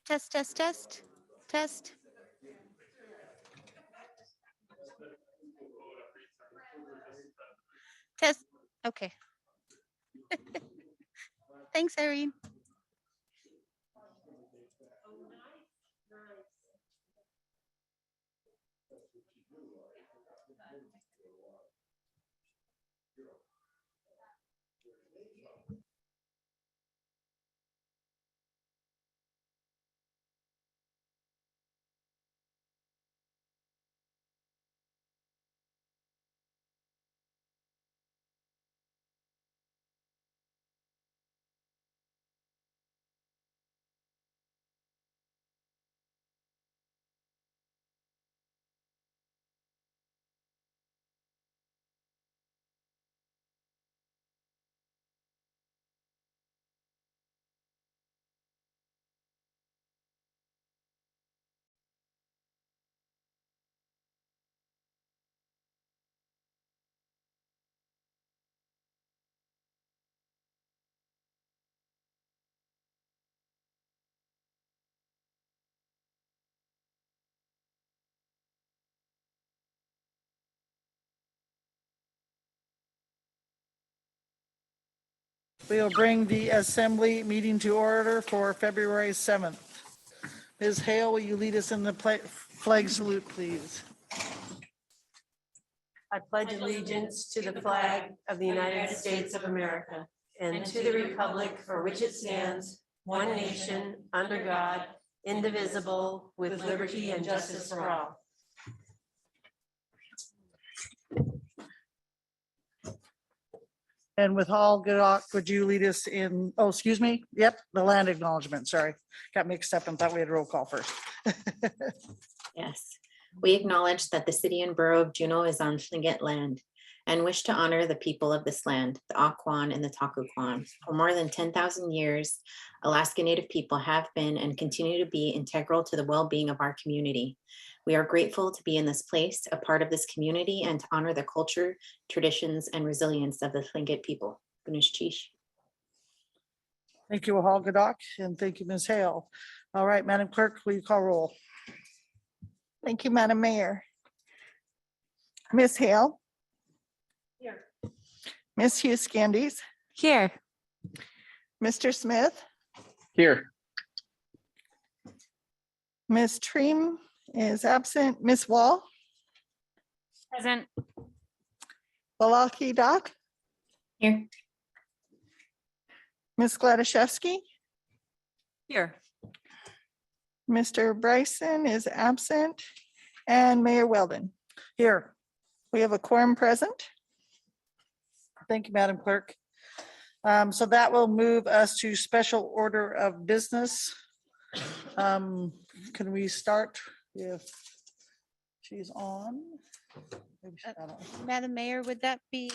Test, test, test, test. Test. Okay. Thanks, Irene. We will bring the assembly meeting to order for February 7th. Ms. Hale, will you lead us in the flag salute, please? I pledge allegiance to the flag of the United States of America and to the republic for which it stands, one nation, under God, indivisible, with liberty and justice for all. And with Hall Goodock, would you lead us in, oh, excuse me? Yep, the land acknowledgement, sorry. Got mixed up and thought we had roll call first. Yes, we acknowledge that the city and borough of Juneau is on Tlingit land and wish to honor the people of this land, the Aquan and the Takuquan. For more than 10,000 years, Alaska Native people have been and continue to be integral to the well-being of our community. We are grateful to be in this place, a part of this community, and to honor the culture, traditions, and resilience of the Tlingit people. Gunush Chish. Thank you, Hall Goodock, and thank you, Ms. Hale. All right, Madam Clerk, will you call roll? Thank you, Madam Mayor. Ms. Hale. Here. Ms. Hughes Candies. Here. Mr. Smith. Here. Ms. Treem is absent. Ms. Wall. Present. Balaki Doc. Here. Ms. Gladaszewski. Here. Mr. Bryson is absent. And Mayor Weldon. Here. We have a quorum present. Thank you, Madam Clerk. So that will move us to special order of business. Can we start if she's on? Maybe she's not on. Madam Mayor, would that be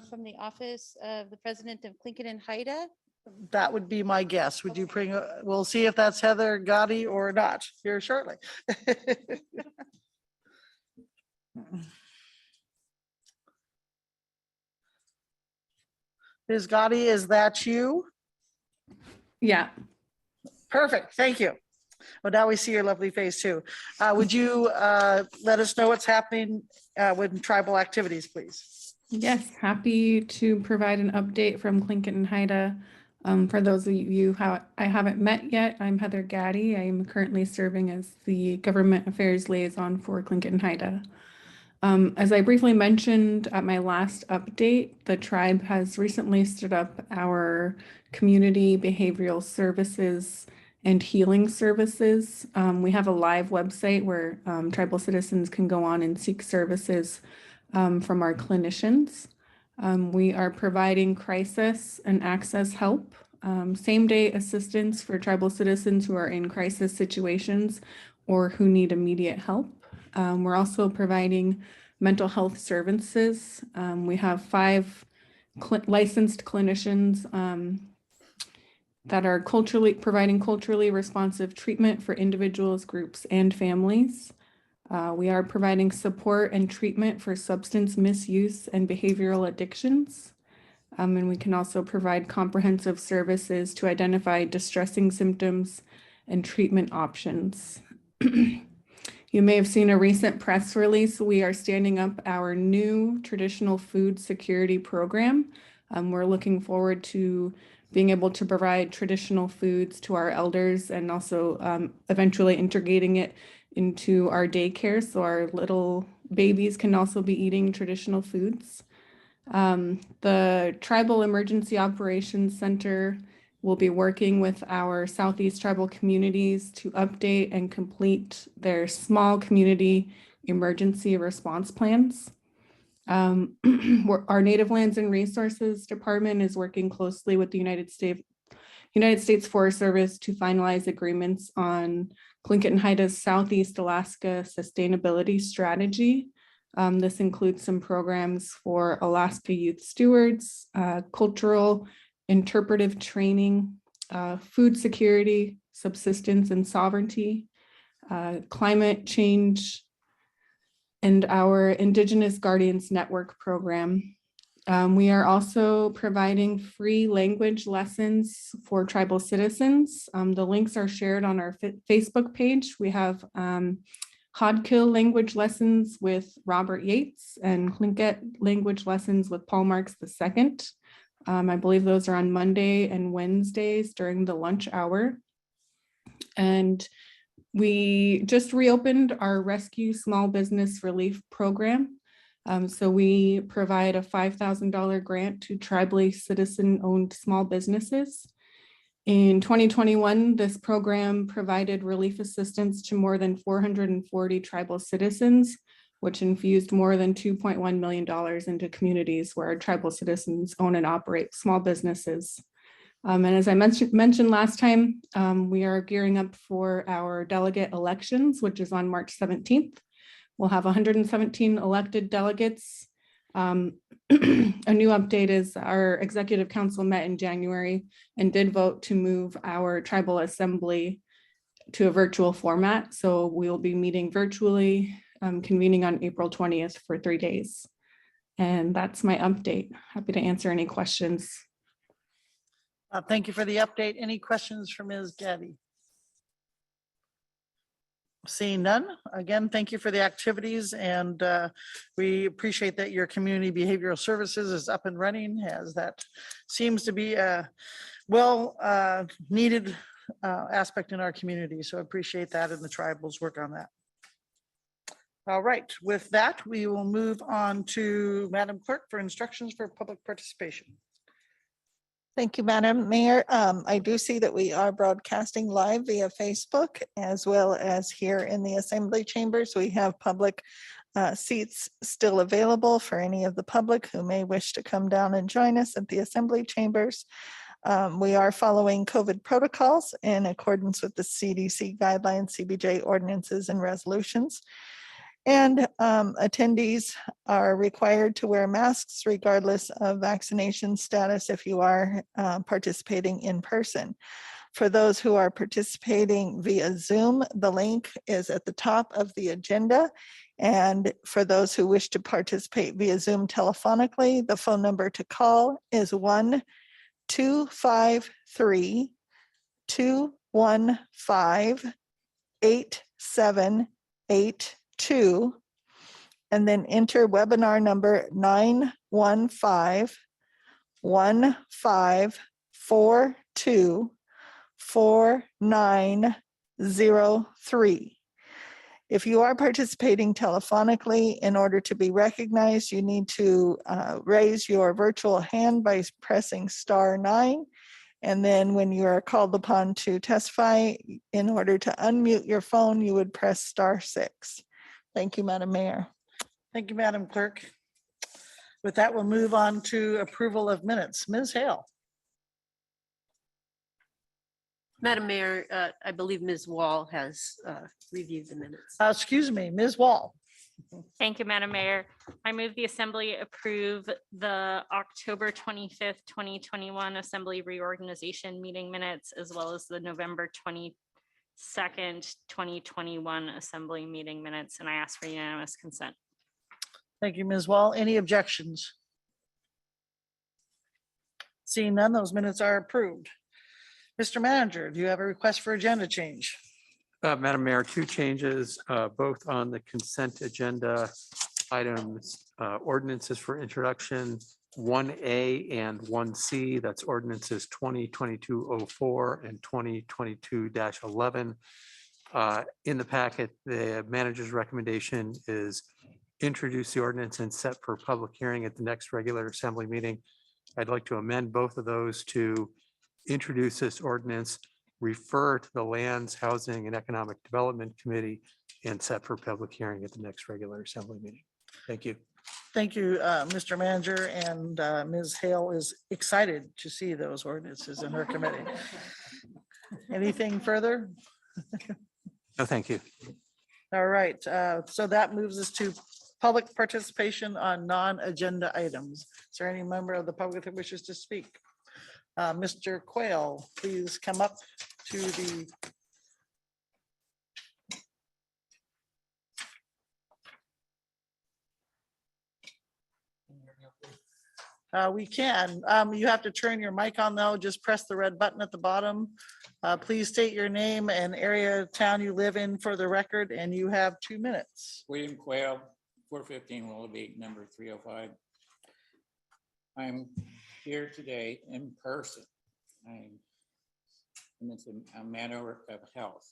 from the office of the president of Tlingit and Haida? That would be my guess. Would you bring, we'll see if that's Heather Gotti or not here shortly. Ms. Gotti, is that you? Yeah. Perfect, thank you. Well, now we see your lovely face too. Would you let us know what's happening with tribal activities, please? Yes, happy to provide an update from Tlingit and Haida. For those of you I haven't met yet, I'm Heather Gaddy. I am currently serving as the Government Affairs Liaison for Tlingit and Haida. As I briefly mentioned at my last update, the tribe has recently stood up our community behavioral services and healing services. We have a live website where tribal citizens can go on and seek services from our clinicians. We are providing crisis and access help, same-day assistance for tribal citizens who are in crisis situations or who need immediate help. We're also providing mental health services. We have 5 licensed clinicians that are providing culturally responsive treatment for individuals, groups, and families. We are providing support and treatment for substance misuse and behavioral addictions. And we can also provide comprehensive services to identify distressing symptoms and treatment options. You may have seen a recent press release. We are standing up our new traditional food security program. We're looking forward to being able to provide traditional foods to our elders and also eventually integrating it into our daycare so our little babies can also be eating traditional foods. The Tribal Emergency Operations Center will be working with our Southeast tribal communities to update and complete their small community emergency response plans. Our Native Lands and Resources Department is working closely with the United States Forest Service to finalize agreements on Tlingit and Haida's Southeast Alaska Sustainability Strategy. This includes some programs for Alaska youth stewards, cultural interpretive training, food security, subsistence and sovereignty, climate change, and our Indigenous Guardians Network program. We are also providing free language lessons for tribal citizens. The links are shared on our Facebook page. We have Hodkill language lessons with Robert Yates and Tlingit language lessons with Paul Marks II. I believe those are on Monday and Wednesdays during the lunch hour. And we just reopened our Rescue Small Business Relief Program. So we provide a $5,000 grant to tribally citizen-owned small businesses. In 2021, this program provided relief assistance to more than 440 tribal citizens, which infused more than $2.1 million into communities where tribal citizens own and operate small businesses. And as I mentioned last time, we are gearing up for our delegate elections, which is on March 17th. We'll have 117 elected delegates. A new update is our executive council met in January and did vote to move our tribal assembly to a virtual format. So we will be meeting virtually, convening on April 20th for 3 days. And that's my update. Happy to answer any questions. Thank you for the update. Any questions for Ms. Gaddy? Seeing none, again, thank you for the activities, and we appreciate that your community behavioral services is up and running, as that seems to be a needed aspect in our community. So appreciate that, and the tribals work on that. All right, with that, we will move on to Madam Clerk for instructions for public participation. Thank you, Madam Mayor. I do see that we are broadcasting live via Facebook as well as here in the Assembly Chambers. We have public seats still available for any of the public who may wish to come down and join us at the Assembly Chambers. We are following COVID protocols in accordance with the CDC guidelines, CBJ ordinances and resolutions. And attendees are required to wear masks regardless of vaccination status if you are participating in person. For those who are participating via Zoom, the link is at the top of the agenda. And for those who wish to participate via Zoom telephonically, the phone number to call is 1-253-215-8782. And then enter webinar number 915-1542-4903. If you are participating telephonically, in order to be recognized, you need to raise your virtual hand by pressing *9. And then when you are called upon to testify, in order to unmute your phone, you would press *6. Thank you, Madam Mayor. Thank you, Madam Clerk. With that, we'll move on to approval of minutes. Ms. Hale. Madam Mayor, I believe Ms. Wall has reviewed the minutes. Excuse me, Ms. Wall. Thank you, Madam Mayor. I move the Assembly approve the October 25th, 2021 Assembly reorganization meeting minutes, as well as the November 22nd, 2021 Assembly meeting minutes, and I ask for unanimous consent. Thank you, Ms. Wall. Any objections? Seeing none, those minutes are approved. Mr. Manager, do you have a request for agenda change? Madam Mayor, two changes, both on the consent agenda items, ordinances for introduction, 1A and 1C, that's ordinances 2022-04 and 2022-11. In the packet, the manager's recommendation is introduce the ordinance and set for public hearing at the next regular assembly meeting. I'd like to amend both of those to introduce this ordinance, refer to the Lands, Housing and Economic Development Committee, and set for public hearing at the next regular assembly meeting. Thank you. Thank you, Mr. Manager, and Ms. Hale is excited to see those ordinances in her committee. Anything further? No, thank you. All right, so that moves us to public participation on non-agenda items. Is there any member of the public that wishes to speak? Mr. Quayle, please come up to the we can. You have to turn your mic on though. Just press the red button at the bottom. Please state your name and area of town you live in for the record, and you have 2 minutes. William Quayle, 415 Willoughby, number 305. I'm here today in person. And it's a matter of health.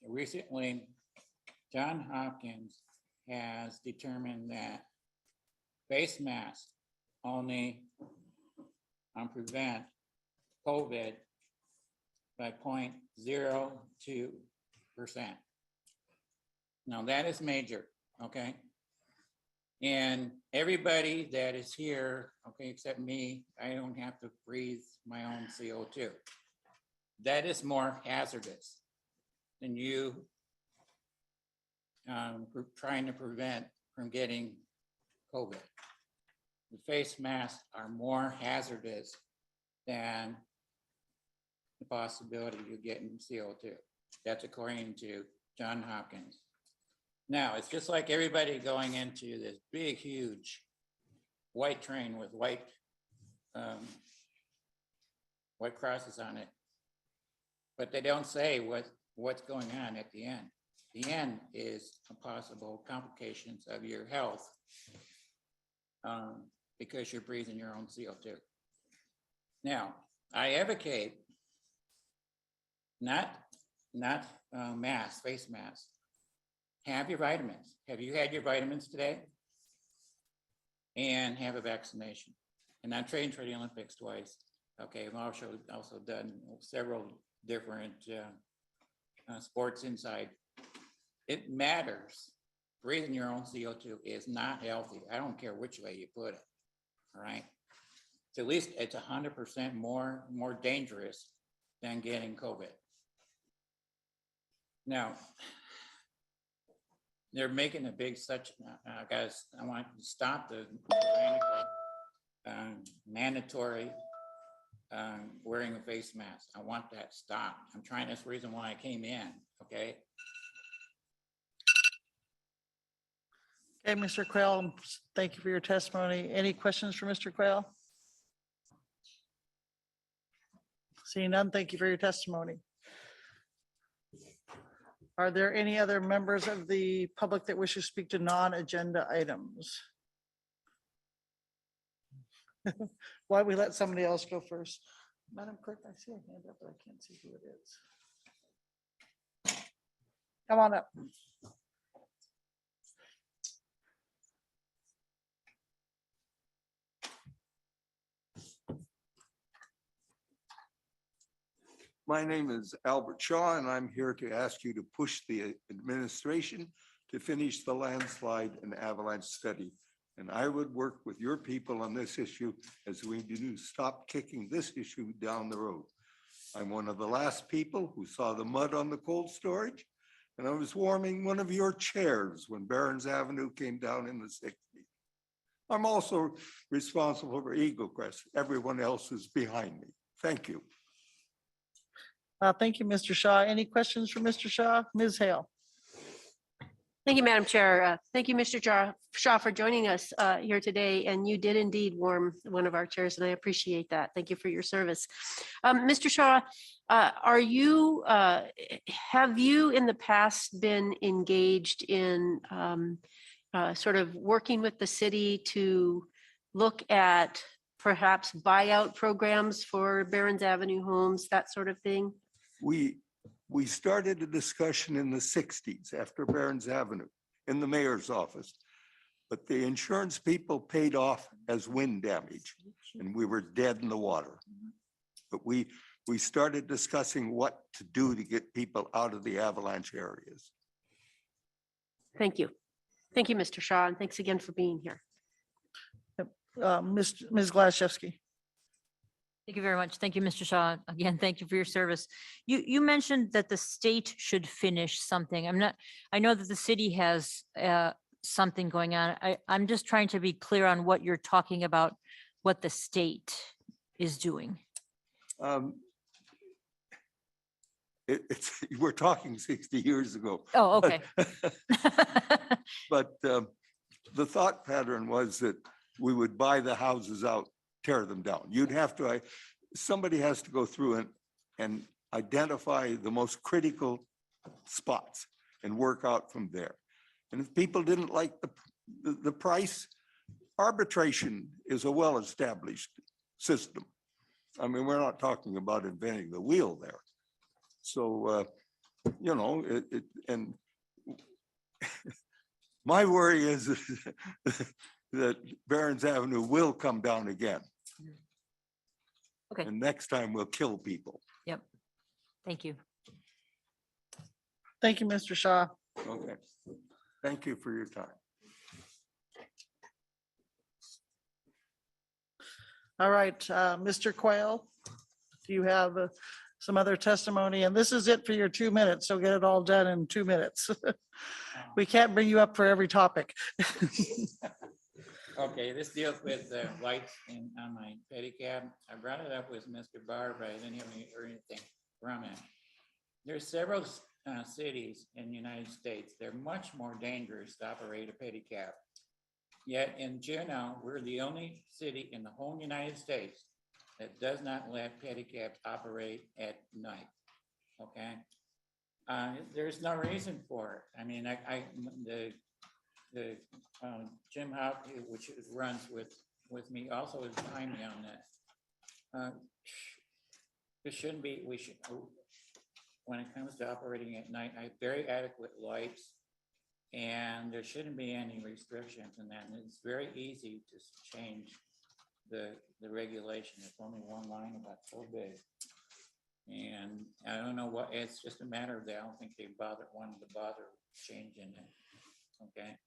Recently, John Hopkins has determined that face masks only prevent COVID by 0.02%. Now that is major, okay? And everybody that is here, okay, except me, I don't have to breathe my own CO2. That is more hazardous than you trying to prevent from getting COVID. The face masks are more hazardous than the possibility of getting CO2. That's according to John Hopkins. Now, it's just like everybody going into this big, huge white train with white crosses on it, but they don't say what's going on at the end. The end is possible complications of your health because you're breathing your own CO2. Now, I advocate not masks, face masks. Have your vitamins. Have you had your vitamins today? And have a vaccination. And I'm trained for the Olympics twice. Okay, I've also done several different sports inside. It matters. Breathing your own CO2 is not healthy. I don't care which way you put it. All right. So at least it's 100% more dangerous than getting COVID. Now, they're making a big guys, I want to stop the mandatory wearing a face mask. I want that stopped. I'm trying, that's the reason why I came in, okay? Okay, Mr. Quayle, thank you for your testimony. Any questions for Mr. Quayle? Seeing none, thank you for your testimony. Are there any other members of the public that wish to speak to non-agenda items? Why don't we let somebody else go first? Madam Clerk, I see a hand up, but I can't see who it is. Come on up. My name is Albert Shaw, and I'm here to ask you to push the administration to finish the landslide and avalanche study. And I would work with your people on this issue as we do stop kicking this issue down the road. I'm one of the last people who saw the mud on the cold storage, and I was warming one of your chairs when Barron's Avenue came down in the 60s. I'm also responsible for Eagle Crest. Everyone else is behind me. Thank you. Thank you, Mr. Shaw. Any questions for Mr. Shaw? Ms. Hale? Thank you, Madam Chair. Thank you, Mr. Shaw, for joining us here today. And you did indeed warm one of our chairs, and I appreciate that. Thank you for your service. Mr. Shaw, have you in the past been engaged in sort of working with the city to look at perhaps buyout programs for Barron's Avenue homes, that sort of thing? We started a discussion in the 60s after Barron's Avenue in the mayor's office. But the insurance people paid off as wind damage and we were dead in the water. But we started discussing what to do to get people out of the avalanche areas. Thank you. Thank you, Mr. Shaw, and thanks again for being here. Ms. Glaszewski. Thank you very much. Thank you, Mr. Shaw. Again, thank you for your service. You mentioned that the state should finish something. I know that the city has something going on. I'm just trying to be clear on what you're talking about, what the state is doing. We're talking 60 years ago. Oh, okay. But the thought pattern was that we would buy the houses out, tear them down. You'd have to, somebody has to go through and identify the most critical spots and work out from there. And if people didn't like the price, arbitration is a well-established system. I mean, we're not talking about inventing the wheel there. So, you know, and my worry is that Barron's Avenue will come down again. Okay. And next time we'll kill people. Yep. Thank you. Thank you, Mr. Shaw. Okay. Thank you for your time. All right, Mr. Quayle, do you have some other testimony? And this is it for your 2 minutes, so get it all done in 2 minutes. We can't bring you up for every topic. Okay, this deals with the lights on my pedicab. I brought it up with Mr. Barr, but I didn't hear anything from him. There's several cities in the United States. They're much more dangerous to operate a pedicab. Yet in Juneau, we're the only city in the whole United States that does not let pedicabs operate at night. Okay, there's no reason for it. I mean, the Jim Houck, which runs with me, also is behind me on that. There shouldn't be. We should, when it comes to operating at night, I have very adequate lights. And there shouldn't be any restrictions in that. And it's very easy to change the regulation. It's only one line about so big. And I don't know what, it's just a matter of, I don't think they wanted to bother changing it. Okay.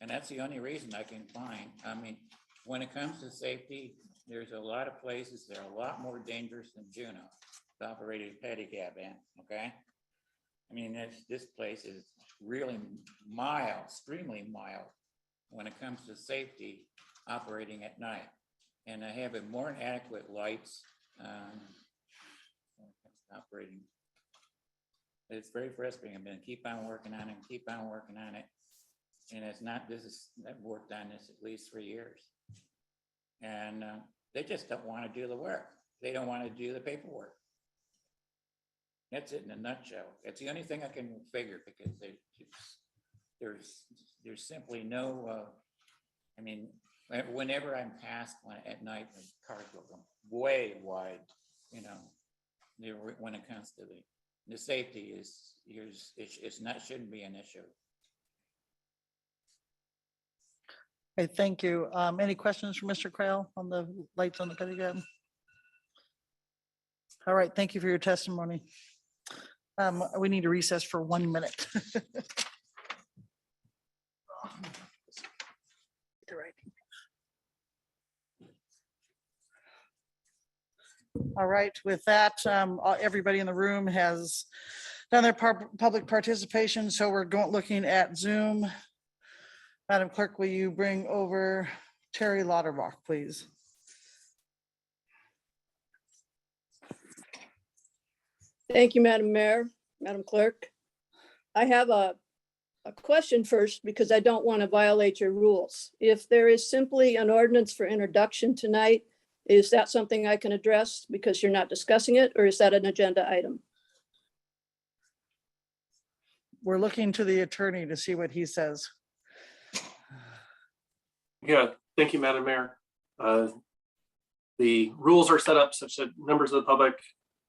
And that's the only reason I can find. I mean, when it comes to safety, there's a lot of places that are a lot more dangerous than Juneau to operate a pedicab in. Okay. I mean, this place is really mild, extremely mild when it comes to safety operating at night. And I have more than adequate lights operating. It's very frustrating. I'm going to keep on working on it and keep on working on it. And it's not, I've worked on this at least 3 years. And they just don't want to do the work. They don't want to do the paperwork. That's it in a nutshell. It's the only thing I can figure because there's simply no, I mean, whenever I'm passed at night, the cars go way wide, you know, when it comes to the safety shouldn't be an issue. Okay, thank you. Any questions for Mr. Quayle on the lights on the pedicab? All right, thank you for your testimony. We need to recess for 1 minute. All right, with that, everybody in the room has done their public participation, so we're looking at Zoom. Madam Clerk, will you bring over Terry Lauterbach, please? Thank you, Madam Mayor, Madam Clerk. I have a a question first, because I don't want to violate your rules. If there is simply an ordinance for introduction tonight, is that something I can address because you're not discussing it, or is that an agenda item? We're looking to the attorney to see what he says. Yeah, thank you, Madam Mayor. The rules are set up such that members of the public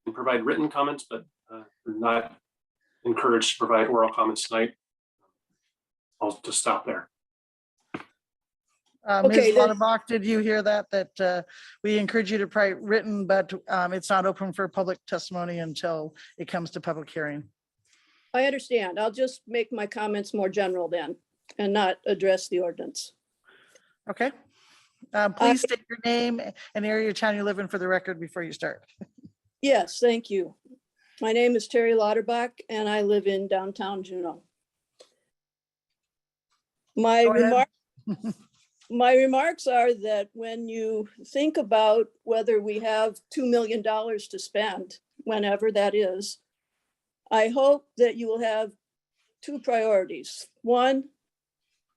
can provide written comments, but we're not encouraged to provide oral comments tonight. I'll just stop there. Ms. Okay, then- Lauterbach, did you hear that? That we encourage you to write written, but it's not open for public testimony until it comes to public hearing. I understand. I'll just make my comments more general then and not address the ordinance. Okay. Please state your name and area of town you live in for the record before you start. Yes, thank you. My name is Terry Lauterbach and I live in downtown Juneau. My Go ahead. my remarks are that when you think about whether we have $2 million to spend, whenever that is, I hope that you will have two priorities. One,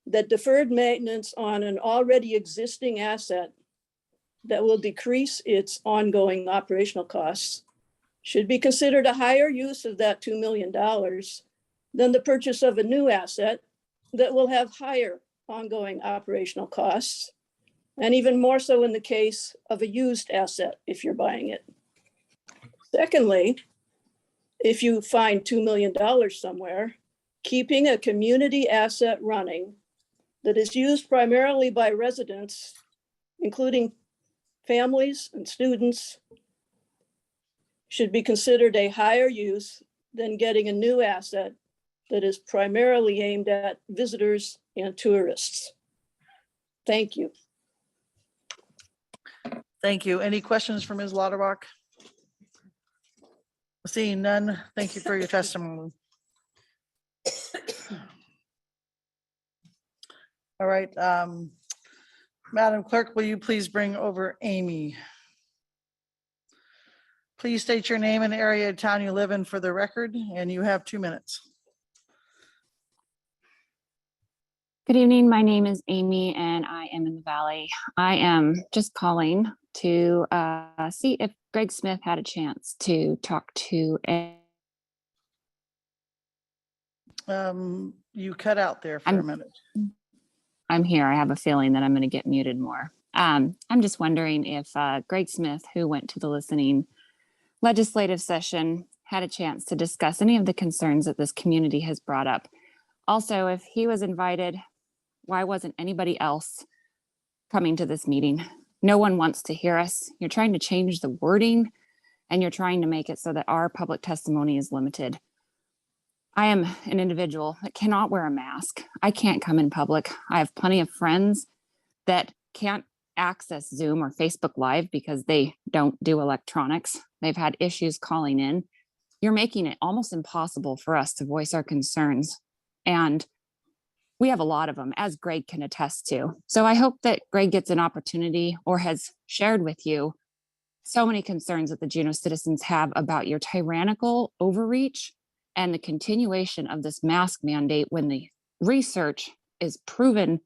that deferred maintenance on an already existing asset that will decrease its ongoing operational costs should be considered a higher use of that $2 million than the purchase of a new asset that will have higher ongoing operational costs, and even more so in the case of a used asset if you're buying it. Secondly, if you find $2 million somewhere, keeping a community asset running that is used primarily by residents, including families and students, should be considered a higher use than getting a new asset that is primarily aimed at visitors and tourists. Thank you. Thank you. Any questions for Ms. Lauterbach? Seeing none, thank you for your testimony. All right, Madam Clerk, will you please bring over Amy? Please state your name and area of town you live in for the record, and you have 2 minutes. Good evening. My name is Amy and I am in the Valley. I am just calling to see if Greg Smith had a chance to talk to. You cut out there for a minute. I'm here. I have a feeling that I'm going to get muted more. I'm just wondering if Greg Smith, who went to the listening legislative session, had a chance to discuss any of the concerns that this community has brought up. Also, if he was invited, why wasn't anybody else coming to this meeting? No one wants to hear us. You're trying to change the wording and you're trying to make it so that our public testimony is limited. I am an individual that cannot wear a mask. I can't come in public. I have plenty of friends that can't access Zoom or Facebook Live because they don't do electronics. They've had issues calling in. You're making it almost impossible for us to voice our concerns. And we have a lot of them, as Greg can attest to. So I hope that Greg gets an opportunity or has shared with you so many concerns that the Juneau citizens have about your tyrannical overreach and the continuation of this mask mandate when the research is proven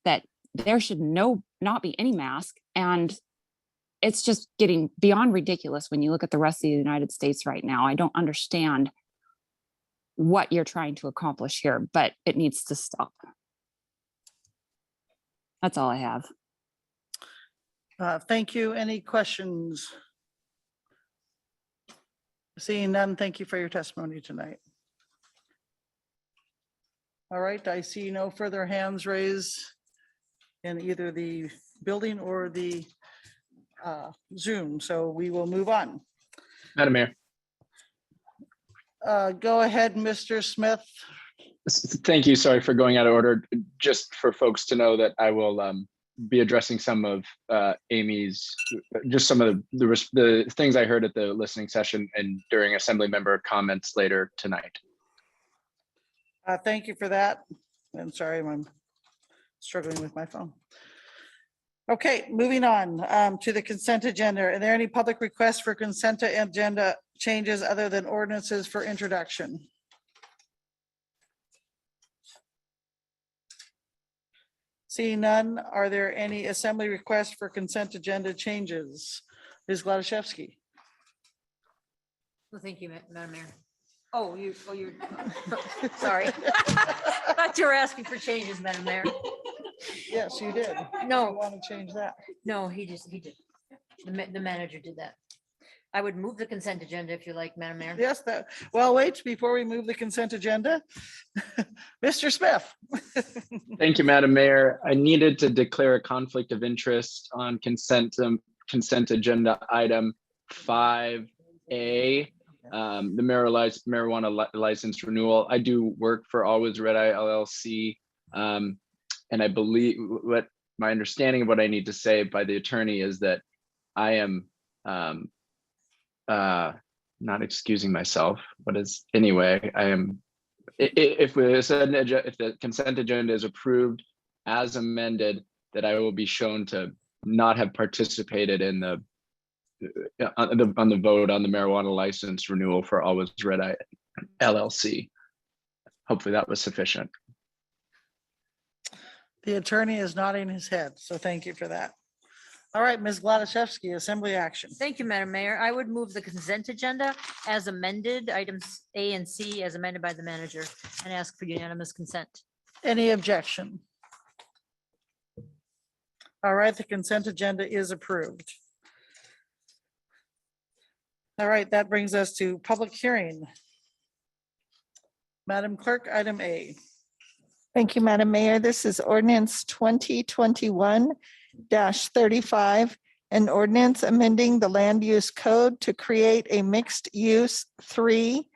that there should not be any mask. And it's just getting beyond ridiculous when you look at the rest of the United States right now. I don't understand what you're trying to accomplish here, but it needs to stop. That's all I have. Thank you. Any questions? Seeing none, thank you for your testimony tonight. All right, I see no further hands raised in either the building or the Zoom, so we will move on. Madam Mayor. Go ahead, Mr. Smith. Thank you. Sorry for going out of order. Just for folks to know that I will be addressing some of Amy's, just some of the things I heard at the listening session and during assembly member comments later tonight. Thank you for that. I'm sorry, I'm struggling with my phone. Okay, moving on to the consent agenda. Are there any public requests for consent agenda changes other than ordinances for introduction? Seeing none, are there any assembly requests for consent agenda changes? Ms. Gladysevsky. Well, thank you, Madam Mayor. You're, sorry. Thought you were asking for changes, Madam Mayor. Yes, you did. No. You want to change that? No, he did. The manager did that. I would move the consent agenda if you like, Madam Mayor. Yes, well, wait, before we move the consent agenda. Mr. Smith. Thank you, Madam Mayor. I needed to declare a conflict of interest on consent agenda item 5A, the marijuana license renewal. I do work for Always Red Eye LLC. And I believe what my understanding of what I need to say by the attorney is that I am not excusing myself, but anyway, I am, if the consent agenda is approved as amended, that I will be shown to not have participated in on the vote on the marijuana license renewal for Always Red Eye LLC. Hopefully that was sufficient. The attorney is nodding his head, so thank you for that. All right, Ms. Gladysevsky, assembly action. Thank you, Madam Mayor. I would move the consent agenda as amended, items A and C as amended by the manager, and ask for unanimous consent. Any objection? All right, the consent agenda is approved. All right, that brings us to public hearing. Madam Clerk, item A. Thank you, Madam Mayor. This is ordinance 2021-35, an ordinance amending the land use code to create a mixed use 3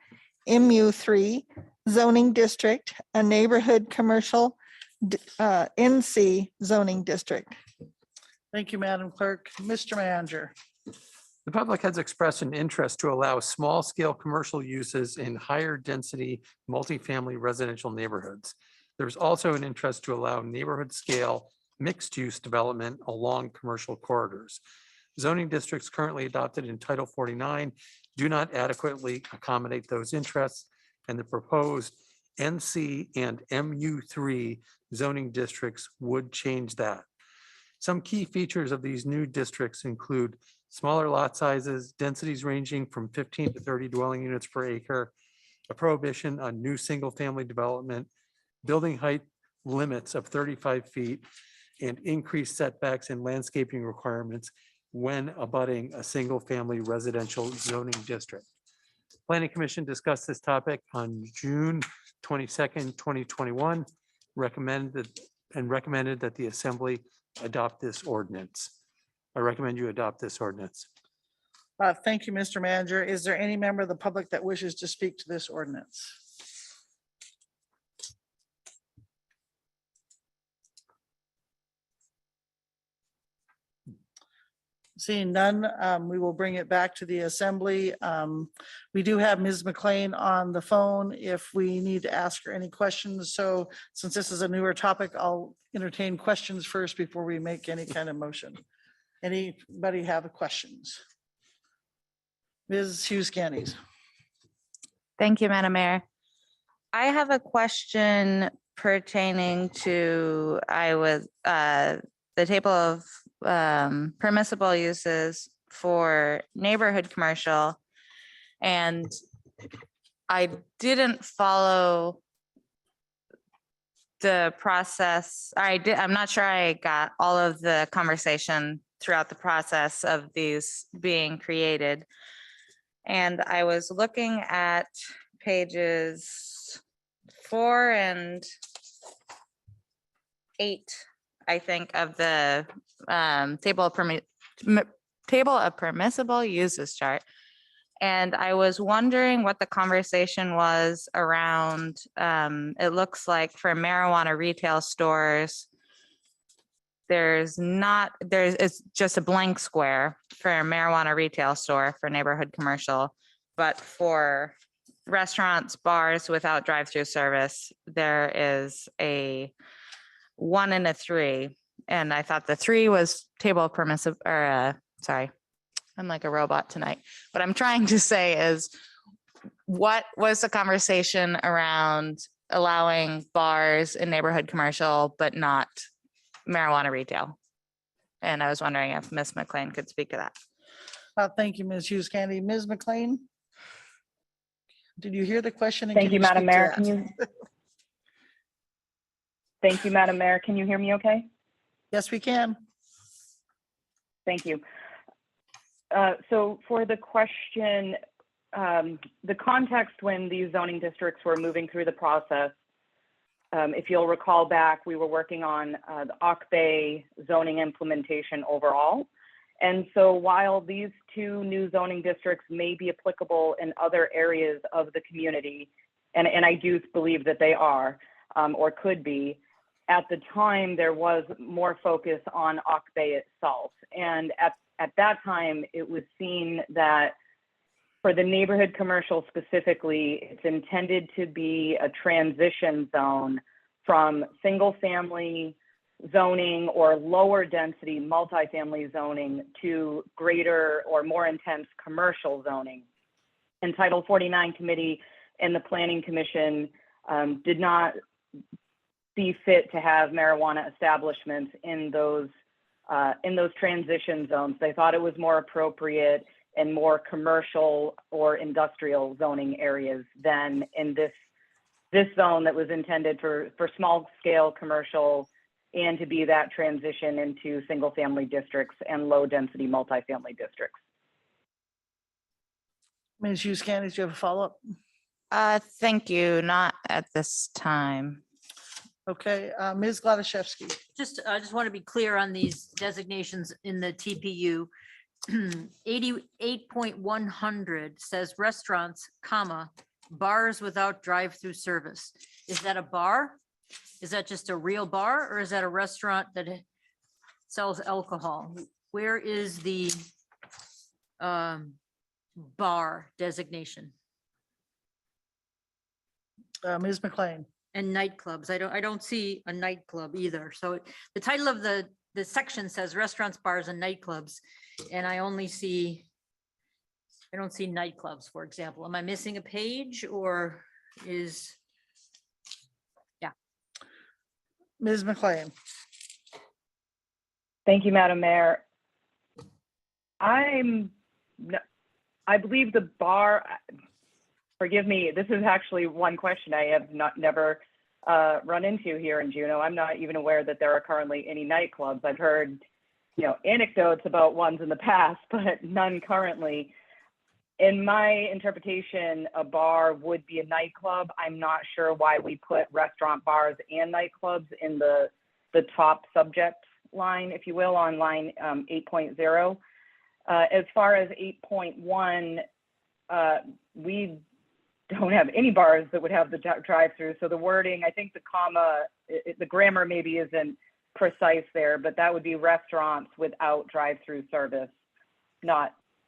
MU3 zoning district, a neighborhood commercial NC zoning district. Thank you, Madam Clerk. Mr. Manager. The public has expressed an interest to allow small-scale commercial uses in higher density multifamily residential neighborhoods. There's also an interest to allow neighborhood-scale mixed-use development along commercial corridors. Zoning districts currently adopted in Title 49 do not adequately accommodate those interests, and the proposed NC and MU3 zoning districts would change that. Some key features of these new districts include smaller lot sizes, densities ranging from 15 to 30 dwelling units per acre, a prohibition on new single-family development, building height limits of 35 feet, and increased setbacks and landscaping requirements when abutting a single-family residential zoning district. Planning Commission discussed this topic on June 22nd, 2021, recommended that the Assembly adopt this ordinance. I recommend you adopt this ordinance. Thank you, Mr. Manager. Is there any member of the public that wishes to speak to this ordinance? Seeing none, we will bring it back to the Assembly. We do have Ms. McLean on the phone if we need to ask her any questions. So since this is a newer topic, I'll entertain questions first before we make any kind of motion. Anybody have questions? Ms. Hughes Candies. Thank you, Madam Mayor. I have a question pertaining to the table of permissible uses for neighborhood commercial. And I didn't follow the process. I'm not sure I got all of the conversation throughout the process of these being created. And I was looking at pages 4 and 8, I think, of the table of permissible uses chart. And I was wondering what the conversation was around. It looks like for marijuana retail stores, it's just a blank square for a marijuana retail store for neighborhood commercial. But for restaurants, bars without drive-through service, there is a 1 and a 3. And I thought the 3 was table of permissive, sorry, I'm like a robot tonight. What I'm trying to say is, what was the conversation around allowing bars in neighborhood commercial, but not marijuana retail. And I was wondering if Ms. McLean could speak to that. Thank you, Ms. Hughes Candy. Ms. McLean? Did you hear the question? and Thank can you, Madam speak to Mayor. that? Can you? Thank you, Madam Mayor. Can you hear me okay? Yes, we can. Thank you. So for the question, the context when these zoning districts were moving through the process, if you'll recall back, we were working on the Ock Bay zoning implementation overall. And so while these two new zoning districts may be applicable in other areas of the community, and I do believe that they are, or could be, at the time there was more focus on Ock Bay itself. And at that time, it was seen that for the neighborhood commercial specifically, it's intended to be a transition zone from single family zoning or lower density multifamily zoning to greater or more intense commercial zoning. And Title 49 Committee and the Planning Commission did not see fit to have marijuana establishments in those transition zones. They thought it was more appropriate in more commercial or industrial zoning areas than in this zone that was intended for small scale commercial and to be that transition into single family districts and low density multifamily districts. Ms. Hughes Candy, do you have a follow-up? Thank you. Not at this time. Okay, Ms. Gladysevsky. I just want to be clear on these designations in the TPU. 88.100 says restaurants, comma, bars without drive-through service. Is that a bar? Is that just a real bar, or is that a restaurant that sells alcohol? Where is the bar designation? Ms. McLean. And nightclubs. I don't see a nightclub either. So the title of the section says restaurants, bars, and nightclubs. And I don't see nightclubs, for example. Am I missing a page or is, yeah. Ms. McLean. Thank you, Madam Mayor. I believe the bar, forgive me, this is actually one question I have never run into here in Juneau. I'm not even aware that there are currently any nightclubs. I've heard, anecdotes about ones in the past, but none currently. In my interpretation, a bar would be a nightclub. I'm not sure why we put restaurant, bars, and nightclubs in the top subject line, if you will, on line 8.0. As far as 8.1, we don't have any bars that would have the drive-through. So the wording, I think the comma, the grammar maybe isn't precise there, but that would be restaurants without drive-through service,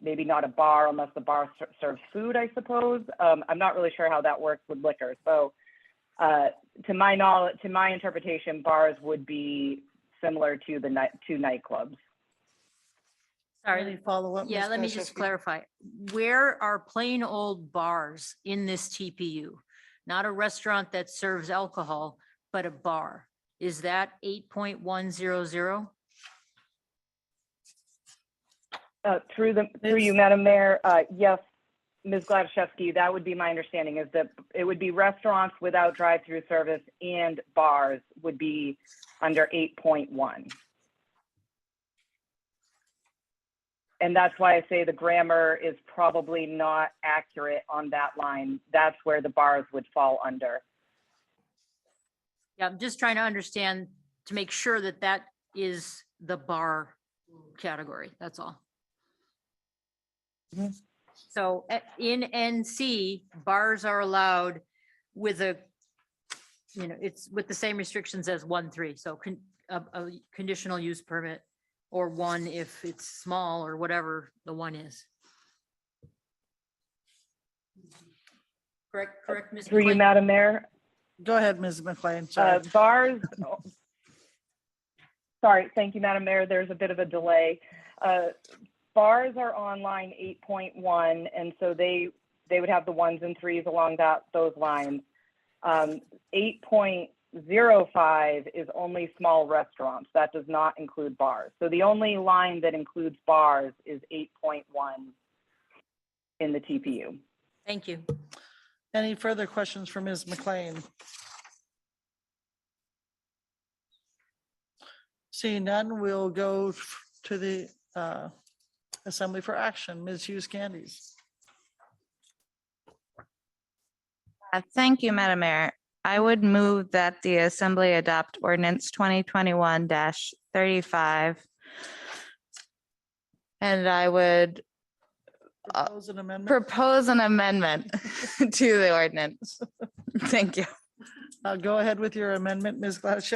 maybe not a bar unless the bar serves food, I suppose. I'm not really sure how that works with liquor. So to my knowledge, to my interpretation, bars would be similar to the two nightclubs. Sorry. Follow up. Yeah, Ms. let me just Gladysevsky? clarify. Where are plain old bars in this TPU? Not a restaurant that serves alcohol, but a bar. Is that 8.100? Through you, Madam Mayor, yes, Ms. Gladysevsky, that would be my understanding, is that it would be restaurants without drive-through service and bars would be under 8.1. And that's why I say the grammar is probably not accurate on that line. That's where the bars would fall under. Yeah, I'm just trying to understand to make sure that that is the bar category. That's all. Mhm. So in NC, bars are allowed with it's with the same restrictions as 1.3. So a conditional use permit, or one if it's small or whatever the one is. Correct, Ms. Through you, McLean? Madam Mayor. Go ahead, Ms. McLean. Sorry. Bars, sorry, thank you, Madam Mayor. There's a bit of a delay. Bars are on line 8.1, and so they would have the 1s and 3s along those lines. 8.0 .05 is only small restaurants. That does not include bars. So the only line that includes bars is 8.1 in the TPU. Thank you. Any further questions for Ms. McLean? Seeing none, we'll go to the Assembly for Action. Ms. Hughes Candies. Thank you, Madam Mayor. I would move that the Assembly adopt ordinance 2021-35. And I would Propose an amendment. propose an amendment to the ordinance. Thank you. Go ahead with your amendment, Ms. Gladys,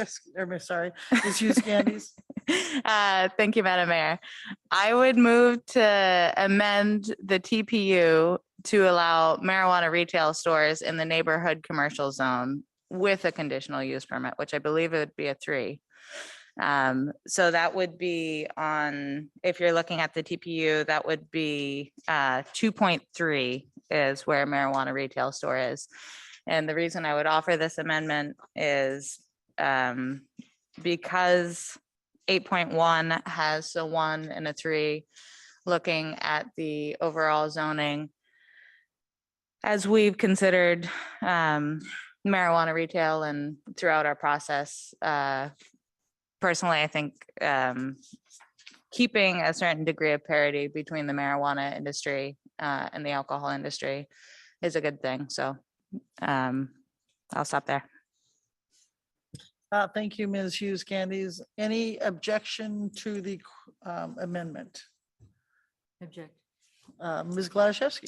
sorry, Ms. Hughes Candies. Thank you, Madam Mayor. I would move to amend the TPU to allow marijuana retail stores in the neighborhood commercial zone with a conditional use permit, which I believe it would be a 3. So that would be on, if you're looking at the TPU, that would be 2.3 is where marijuana retail store is. And the reason I would offer this amendment is because 8.1 has a 1 and a 3, looking at the overall zoning. As we've considered marijuana retail and throughout our process, personally, I think keeping a certain degree of parity between the marijuana industry and the alcohol industry is a good thing. So I'll stop there. Thank you, Ms. Hughes Candies. Any objection to the amendment? Object. Ms. Gladys.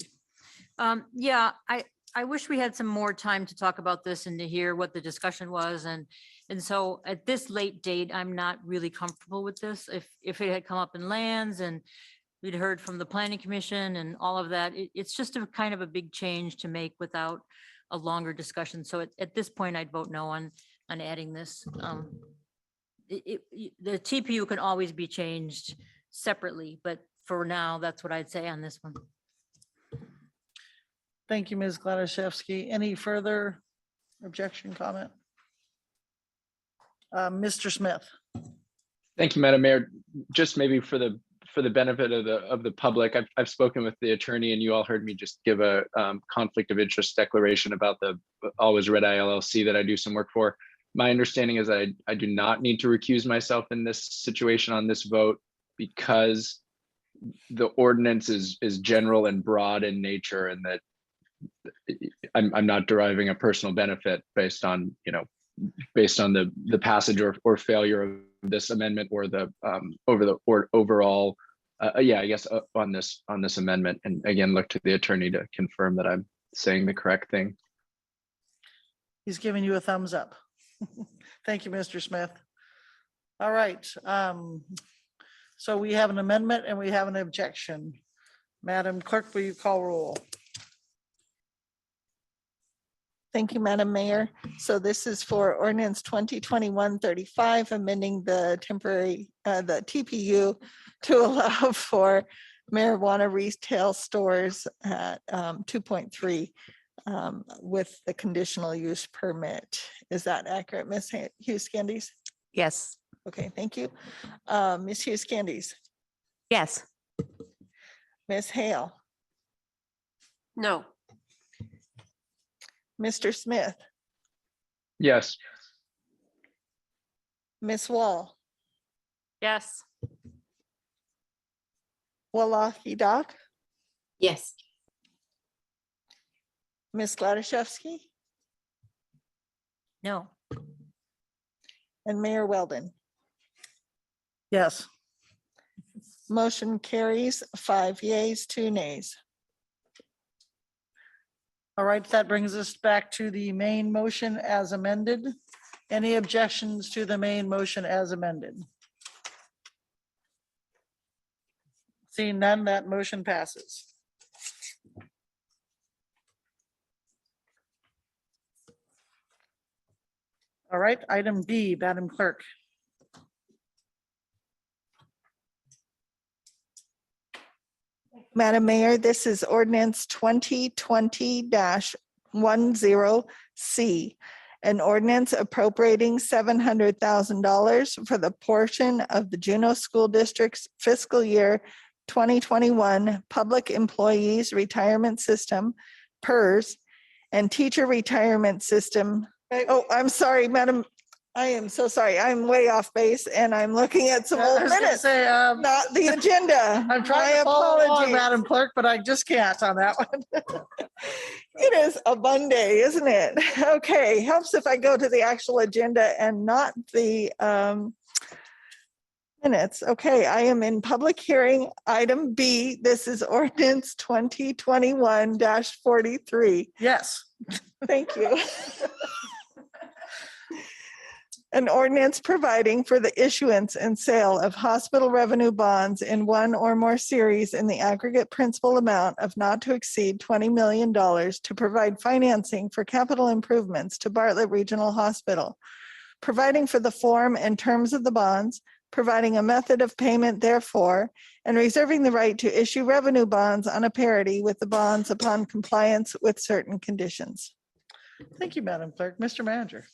Yeah, I wish we had some more time to talk about this and to hear what the discussion was. And so at this late date, I'm not really comfortable with this. If it had come up in lands and we'd heard from the planning commission and all of that, it's just a kind of a big change to make without a longer discussion. So at this point, I'd vote no on adding this. The TPU can always be changed separately, but for now, that's what I'd say on this one. Thank you, Ms. Gladysevsky. Any further objection, comment? Mr. Smith. Thank you, Madam Mayor. Just maybe for the benefit of the public, I've spoken with the attorney, and you all heard me just give a conflict of interest declaration about the Always Red Eye LLC that I do some work for. My understanding is that I do not need to recuse myself in this situation on this vote because the ordinance is general and broad in nature, and that I'm not deriving a personal benefit based on the passage or failure of this amendment or the overall I guess on this amendment. And again, look to the attorney to confirm that I'm saying the correct thing. He's giving you a thumbs up. Thank you, Mr. Smith. All right. So we have an amendment and we have an objection. Madam Clerk, will you call roll? Thank you, Madam Mayor. So this is for ordinance 2021-35, amending the temporary, the TPU to allow for marijuana retail stores at 2.3 with the conditional use permit. Is that accurate, Ms. Hughes Candies? Yes. Okay, thank you. Ms. Hughes Candies? Yes. Ms. Hale? No. Mr. Smith? Yes. Ms. Wall? Yes. Wallach Doc? Yes. Ms. Gladysevsky? No. And Mayor Weldon? Yes. Motion carries 5 yeas, 2 nays. All right, that brings us back to the main motion as amended. Any objections to the main motion as amended? Seeing none, that motion passes. All right, item B, Madam Clerk. Madam Mayor, this is ordinance 2020-10C, An ordinance appropriating $700,000 for the portion of the Juneau School District's fiscal year 2021 Public Employees Retirement System, PERS, and Teacher Retirement System. Oh, I'm sorry, Madam. I am so sorry. I'm way off base and I'm looking at some I old was gonna minutes, say, not the agenda. I'm trying My to follow along, apologies. Madam Clerk, but I just can't on that one. It is a Monday, isn't it? Okay, helps if I go to the actual agenda and not the minutes. Okay, I am in public hearing, item B. This is ordinance 2021-43. Yes. Thank you. An ordinance providing for the issuance and sale of hospital revenue bonds in one or more series in the aggregate principal amount of not to exceed $20 million to provide financing for capital improvements to Bartlett Regional Hospital, providing for the form and terms of the bonds, providing a method of payment therefore, and reserving the right to issue revenue bonds on a parity with the bonds upon compliance with certain conditions. Thank you, Madam Clerk. Mr. Manager.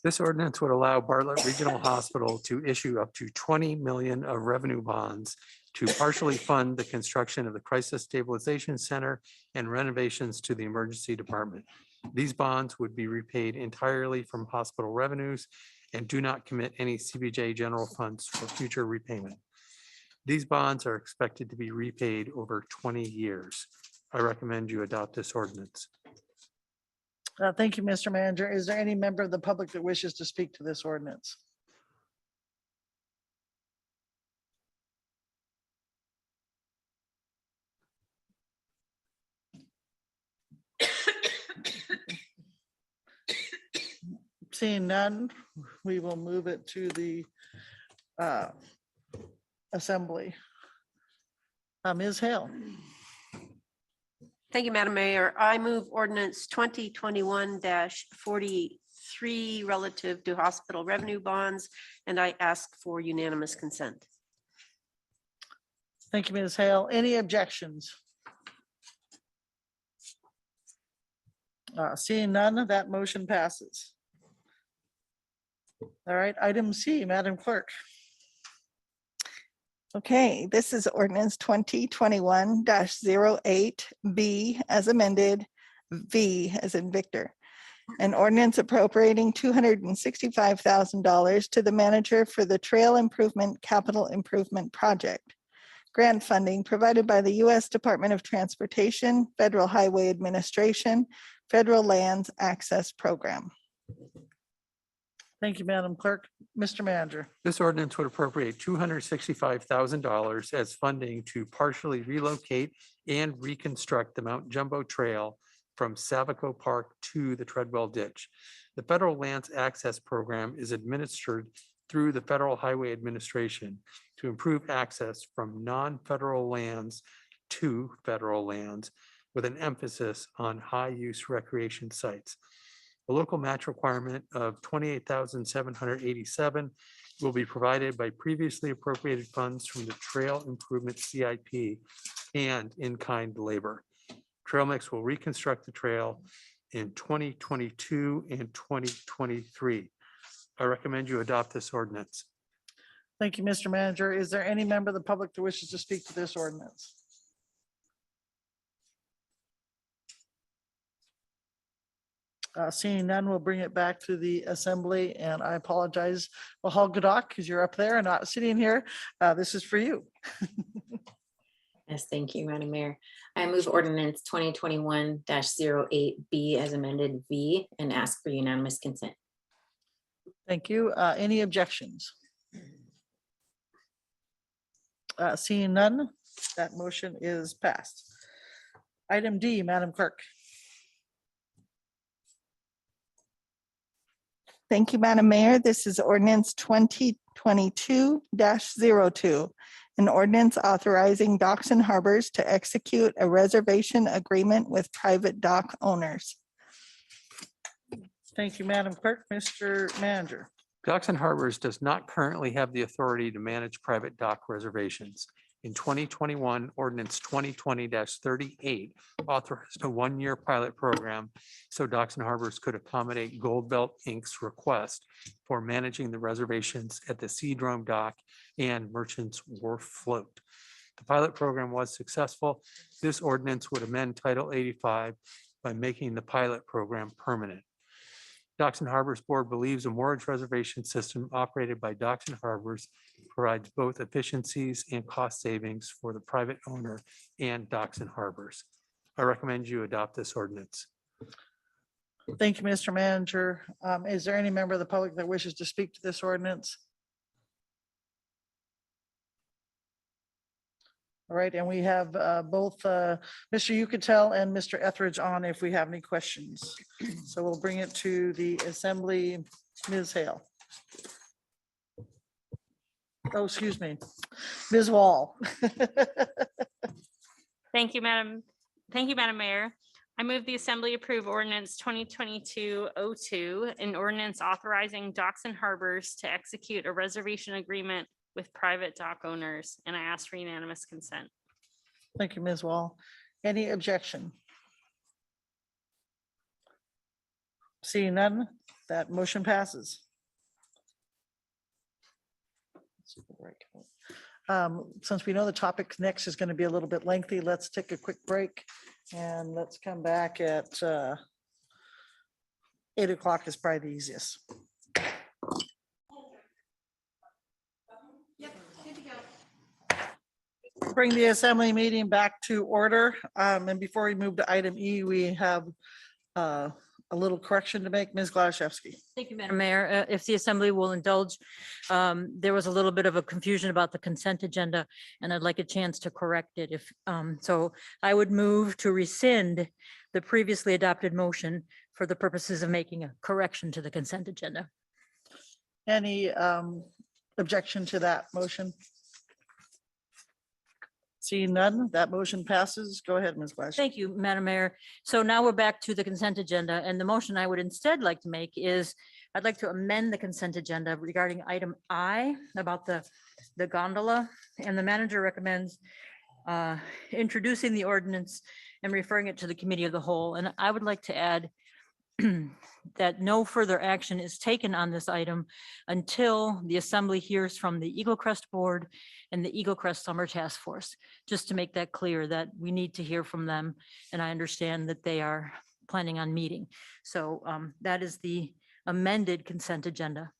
This ordinance would allow Bartlett Regional Hospital to issue up to 20 million of revenue bonds to partially fund the construction of the Crisis Stabilization Center and renovations to the emergency department. These bonds would be repaid entirely from hospital revenues and do not commit any CBJ general funds for future repayment. These bonds are expected to be repaid over 20 years. I recommend you adopt this ordinance. Thank you, Mr. Manager. Is there any member of the public that wishes to speak to this ordinance? Seeing none, we will move it to the assembly. Ms. Hale. Thank you, Madam Mayor. I move ordinance 2021-43 relative to hospital revenue bonds, and I ask for unanimous consent. Thank you, Ms. Hale. Any objections? Seeing none, that motion passes. All right, item C, Madam Clerk. Okay, this is ordinance 2021-08B as amended, V as in Victor. An ordinance appropriating $265,000 to the manager for the Trail Improvement Capital Improvement Project. Grant funding provided by the U.S. Department of Transportation, Federal Highway Administration, Federal Lands Access Program. Thank you, Madam Clerk. Mr. Manager. This ordinance would appropriate $265,000 as funding to partially relocate and reconstruct the Mount Jumbo Trail from Savico Park to the Treadwell Ditch. The Federal Lands Access Program is administered through the Federal Highway Administration to improve access from non-federal lands to federal lands with an emphasis on high-use recreation sites. A local match requirement of $28,787 will be provided by previously appropriated funds from the Trail Improvement CIP and in-kind labor. Trail Mix will reconstruct the trail in 2022 and 2023. I recommend you adopt this ordinance. Thank you, Mr. Manager. Is there any member of the public that wishes to speak to this ordinance? Seeing none, we'll bring it back to the assembly, and I apologize, Mahal Gadak, because you're up there and not sitting here. This is for you. Yes, thank you, Madam Mayor. I move ordinance 2021-08B as amended V and ask for unanimous consent. Thank you. Any objections? Seeing none, that motion is passed. Item D, Madam Clerk. Thank you, Madam Mayor. This is ordinance 2022-02, an ordinance authorizing docks and harbors to execute a reservation agreement with private dock owners. Thank you, Madam Clerk. Mr. Manager. Docks and Harbors does not currently have the authority to manage private dock reservations. In 2021, ordinance 2020-38 authorized a one-year pilot program so Docks and Harbors could accommodate Gold Belt Inc.'s request for managing the reservations at the Seadrome Dock and Merchants Wharf Float. The pilot program was successful. This ordinance would amend Title 85 by making the pilot program permanent. Docks and Harbors Board believes a mortgage reservation system operated by Docks and Harbors provides both efficiencies and cost savings for the private owner and Docks and Harbors. I recommend you adopt this ordinance. Thank you, Mr. Manager. Is there any member of the public that wishes to speak to this ordinance? All right, and we have both Mr. Yucatel and Mr. Etheridge on if we have any questions. So we'll bring it to the assembly. Ms. Hale. Oh, excuse me, Ms. Wall. Thank you, Madam Mayor. I move the Assembly approve ordinance 2022-02, an ordinance authorizing Docks and Harbors to execute a reservation agreement with private dock owners, and I ask for unanimous consent. Thank you, Ms. Wall. Any objection? Seeing none, that motion passes. Since we know the topic next is going to be a little bit lengthy, let's take a quick break and let's come back at 8 o'clock is probably the easiest. Bring the assembly meeting back to order. And before we move to item E, we have a little correction to make. Ms. Glaszewski. Thank you, Madam Mayor. If the assembly will indulge, there was a little bit of a confusion about the consent agenda, and I'd like a chance to correct it. So I would move to rescind the previously adopted motion for the purposes of making a correction to the consent agenda. Any objection to that motion? Seeing none, that motion passes. Go ahead, Ms. Glaszewski. Thank you, Madam Mayor. So now we're back to the consent agenda, and the motion I would instead like to make is I'd like to amend the consent agenda regarding item I about the gondola, and the manager recommends introducing the ordinance and referring it to the committee of the whole. And I would like to add that no further action is taken on this item until the assembly hears from the Eagle Crest Board and the Eagle Crest Summer Task Force, just to make that clear that we need to hear from them. And I understand that they are planning on meeting. So that is the amended consent agenda.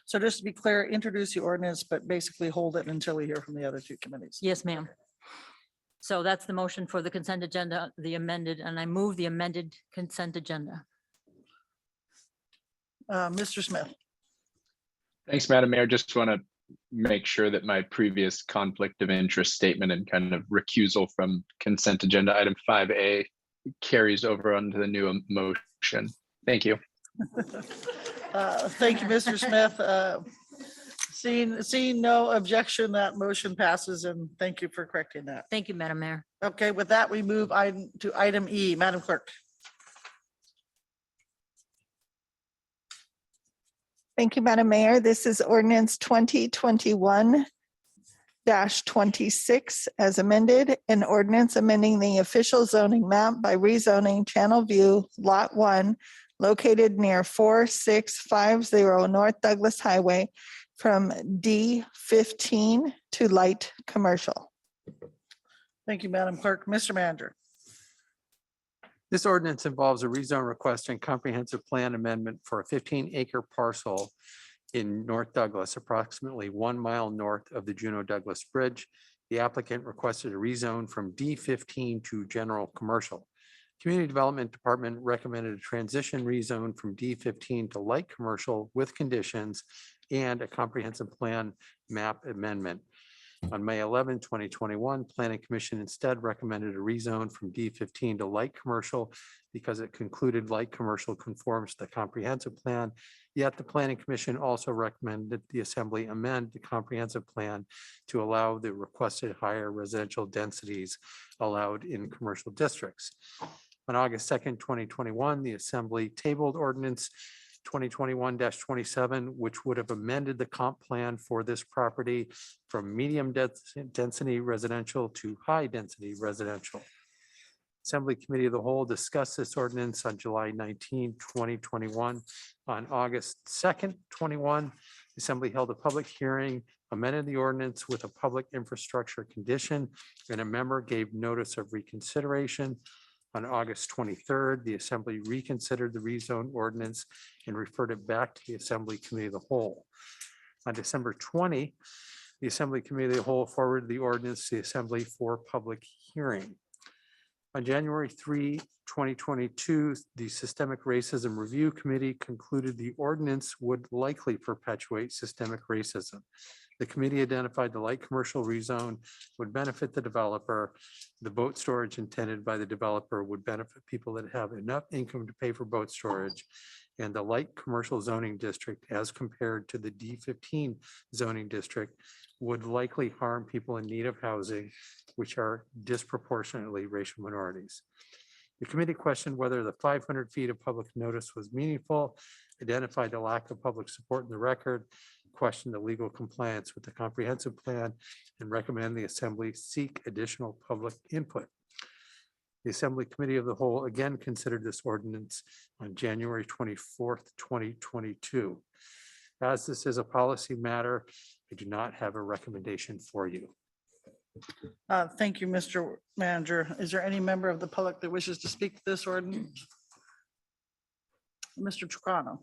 So just to be clear, introduce the ordinance, but basically hold it until we hear from the other two committees. Yes, ma'am. So that's the motion for the consent agenda, the amended, and I move the amended consent agenda. Mr. Smith. Thanks, Madam Mayor. Just want to make sure that my previous conflict of interest statement and kind of recusal from consent agenda item 5A carries over onto the new motion. Thank you. Thank you, Mr. Smith. Seeing no objection, that motion passes, and thank you for correcting that. Thank you, Madam Mayor. Okay, with that, we move to item E. Madam Clerk. Thank you, Madam Mayor. This is ordinance 2021-26 as amended, an ordinance amending the official zoning map by rezoning Channel View Lot 1 located near 4650 North Douglas Highway from D15 to light commercial. Thank you, Madam Clerk. Mr. Manager. This ordinance involves a rezone request and comprehensive plan amendment for a 15-acre parcel in North Douglas, approximately 1 mile north of the Juneau Douglas Bridge. The applicant requested a rezone from D15 to general commercial. Community Development Department recommended a transition rezone from D15 to light commercial with conditions and a comprehensive plan map amendment. On May 11, 2021, Planning Commission instead recommended a rezone from D15 to light commercial because it concluded light commercial conforms to the comprehensive plan. Yet the Planning Commission also recommended the Assembly amend the comprehensive plan to allow the requested higher residential densities allowed in commercial districts. On August 2nd, 2021, the Assembly tabled ordinance 2021-27, which would have amended the comp plan for this property from medium density residential to high density residential. Assembly Committee of the Whole discussed this ordinance on July 19, 2021. On August 2nd, 21, the Assembly held a public hearing, amended the ordinance with a public infrastructure condition, and a member gave notice of reconsideration. On August 23rd, the Assembly reconsidered the rezone ordinance and referred it back to the Assembly Committee of the Whole. On December 20, the Assembly Committee of the Whole forwarded the ordinance to the Assembly for public hearing. On January 3, 2022, the Systemic Racism Review Committee concluded the ordinance would likely perpetuate systemic racism. The committee identified the light commercial rezone would benefit the developer. The boat storage intended by the developer would benefit people that have enough income to pay for boat storage. And the light commercial zoning district, as compared to the D15 zoning district, would likely harm people in need of housing, which are disproportionately racial minorities. The committee questioned whether the 500 feet of public notice was meaningful, identified the lack of public support in the record, questioned the legal compliance with the comprehensive plan, and recommend the Assembly seek additional public input. The Assembly Committee of the Whole again considered this ordinance on January 24th, 2022. As this is a policy matter, I do not have a recommendation for you. Thank you, Mr. Manager. Is there any member of the public that wishes to speak to this ordinance? Mr. Chicano.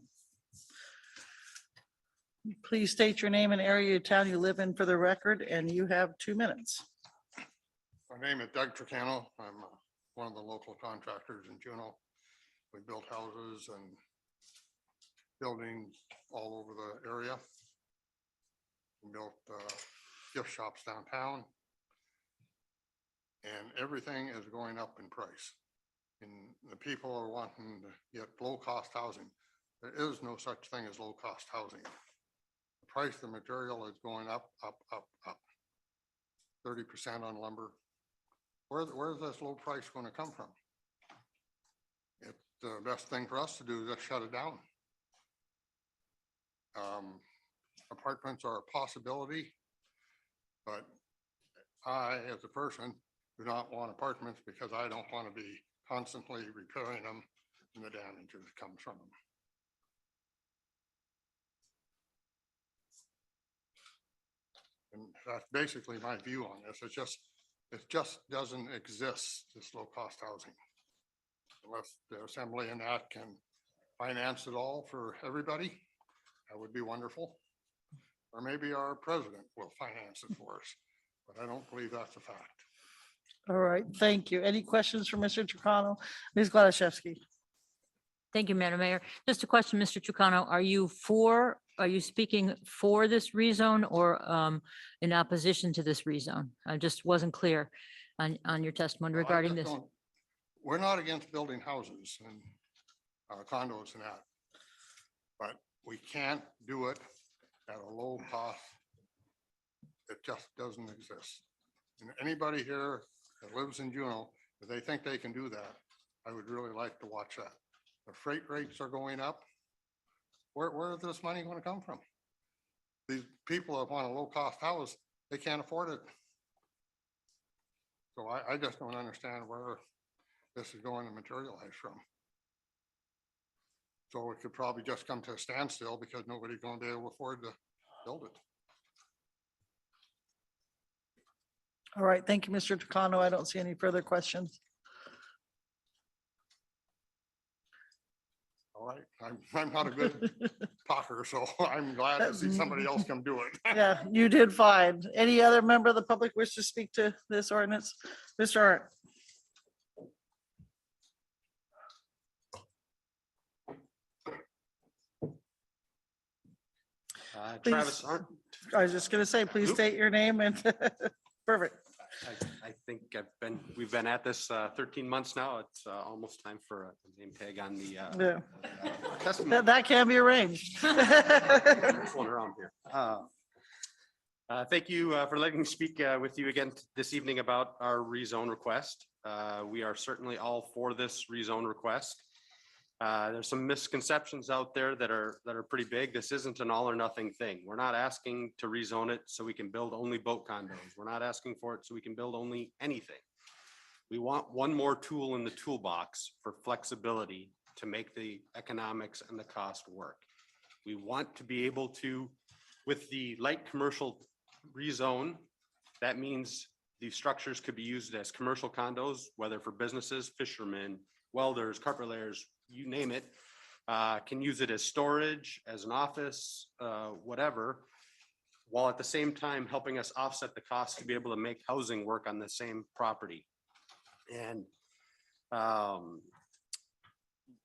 Please state your name and area of town you live in for the record, and you have 2 minutes. My name is Doug Tricano. I'm one of the local contractors in Juneau. We built houses and buildings all over the area. We built gift shops downtown. And everything is going up in price. And the people are wanting to get low-cost housing. There is no such thing as low-cost housing. The price of the material is going up, up, up, up. 30% on lumber. Where's this low price going to come from? It's the best thing for us to do is just shut it down. Apartments are a possibility, but I, as a person, do not want apartments because I don't want to be constantly repairing them and the damage that comes from them. And that's basically my view on this. It just doesn't exist, this low cost housing. Unless the Assembly and that can finance it all for everybody, that would be wonderful. Or maybe our president will finance it for us, but I don't believe that's a fact. All right, thank you. Any questions for Mr. Chicano? Ms. Gladaszewski. Thank you, Madam Mayor. Just a question, Mr. Chicano, are you speaking for this rezone or in opposition to this rezone? I just wasn't clear on your testimony regarding this. We're not against building houses and condos and that, but we can't do it at a low cost. It just doesn't exist. And anybody here that lives in Juneau, if they think they can do that, I would really like to watch that. The freight rates are going up. Where is this money going to come from? These people that want a low cost house, they can't afford it. So I just don't understand where this is going to materialize from. So it could probably just come to a standstill because nobody's going to be able to afford to build it. All right, thank you, Mr. Chicano. I don't see any further questions. All right, I'm not a good talker, so I'm glad to see somebody else come do it. Yeah, you did fine. Any other member of the public wish to speak to this ordinance? Mr. Arndt. Travis Please- Arndt. I was just gonna say, please state your name and perfect. I think we've been at this 13 months now. It's almost time for a name tag on the Yeah. testimony. That can be arranged. There's one around here. Thank you for letting me speak with you again this evening about our rezone request. We are certainly all for this rezone request. There's some misconceptions out there that are pretty big. This isn't an all or nothing thing. We're not asking to rezone it so we can build only boat condos. We're not asking for it so we can build only anything. We want one more tool in the toolbox for flexibility to make the economics and the cost work. We want to be able to, with the light commercial rezone, that means these structures could be used as commercial condos, whether for businesses, fishermen, welders, carpet layers, you name it, can use it as storage, as an office, whatever, while at the same time helping us offset the cost to be able to make housing work on the same property. And,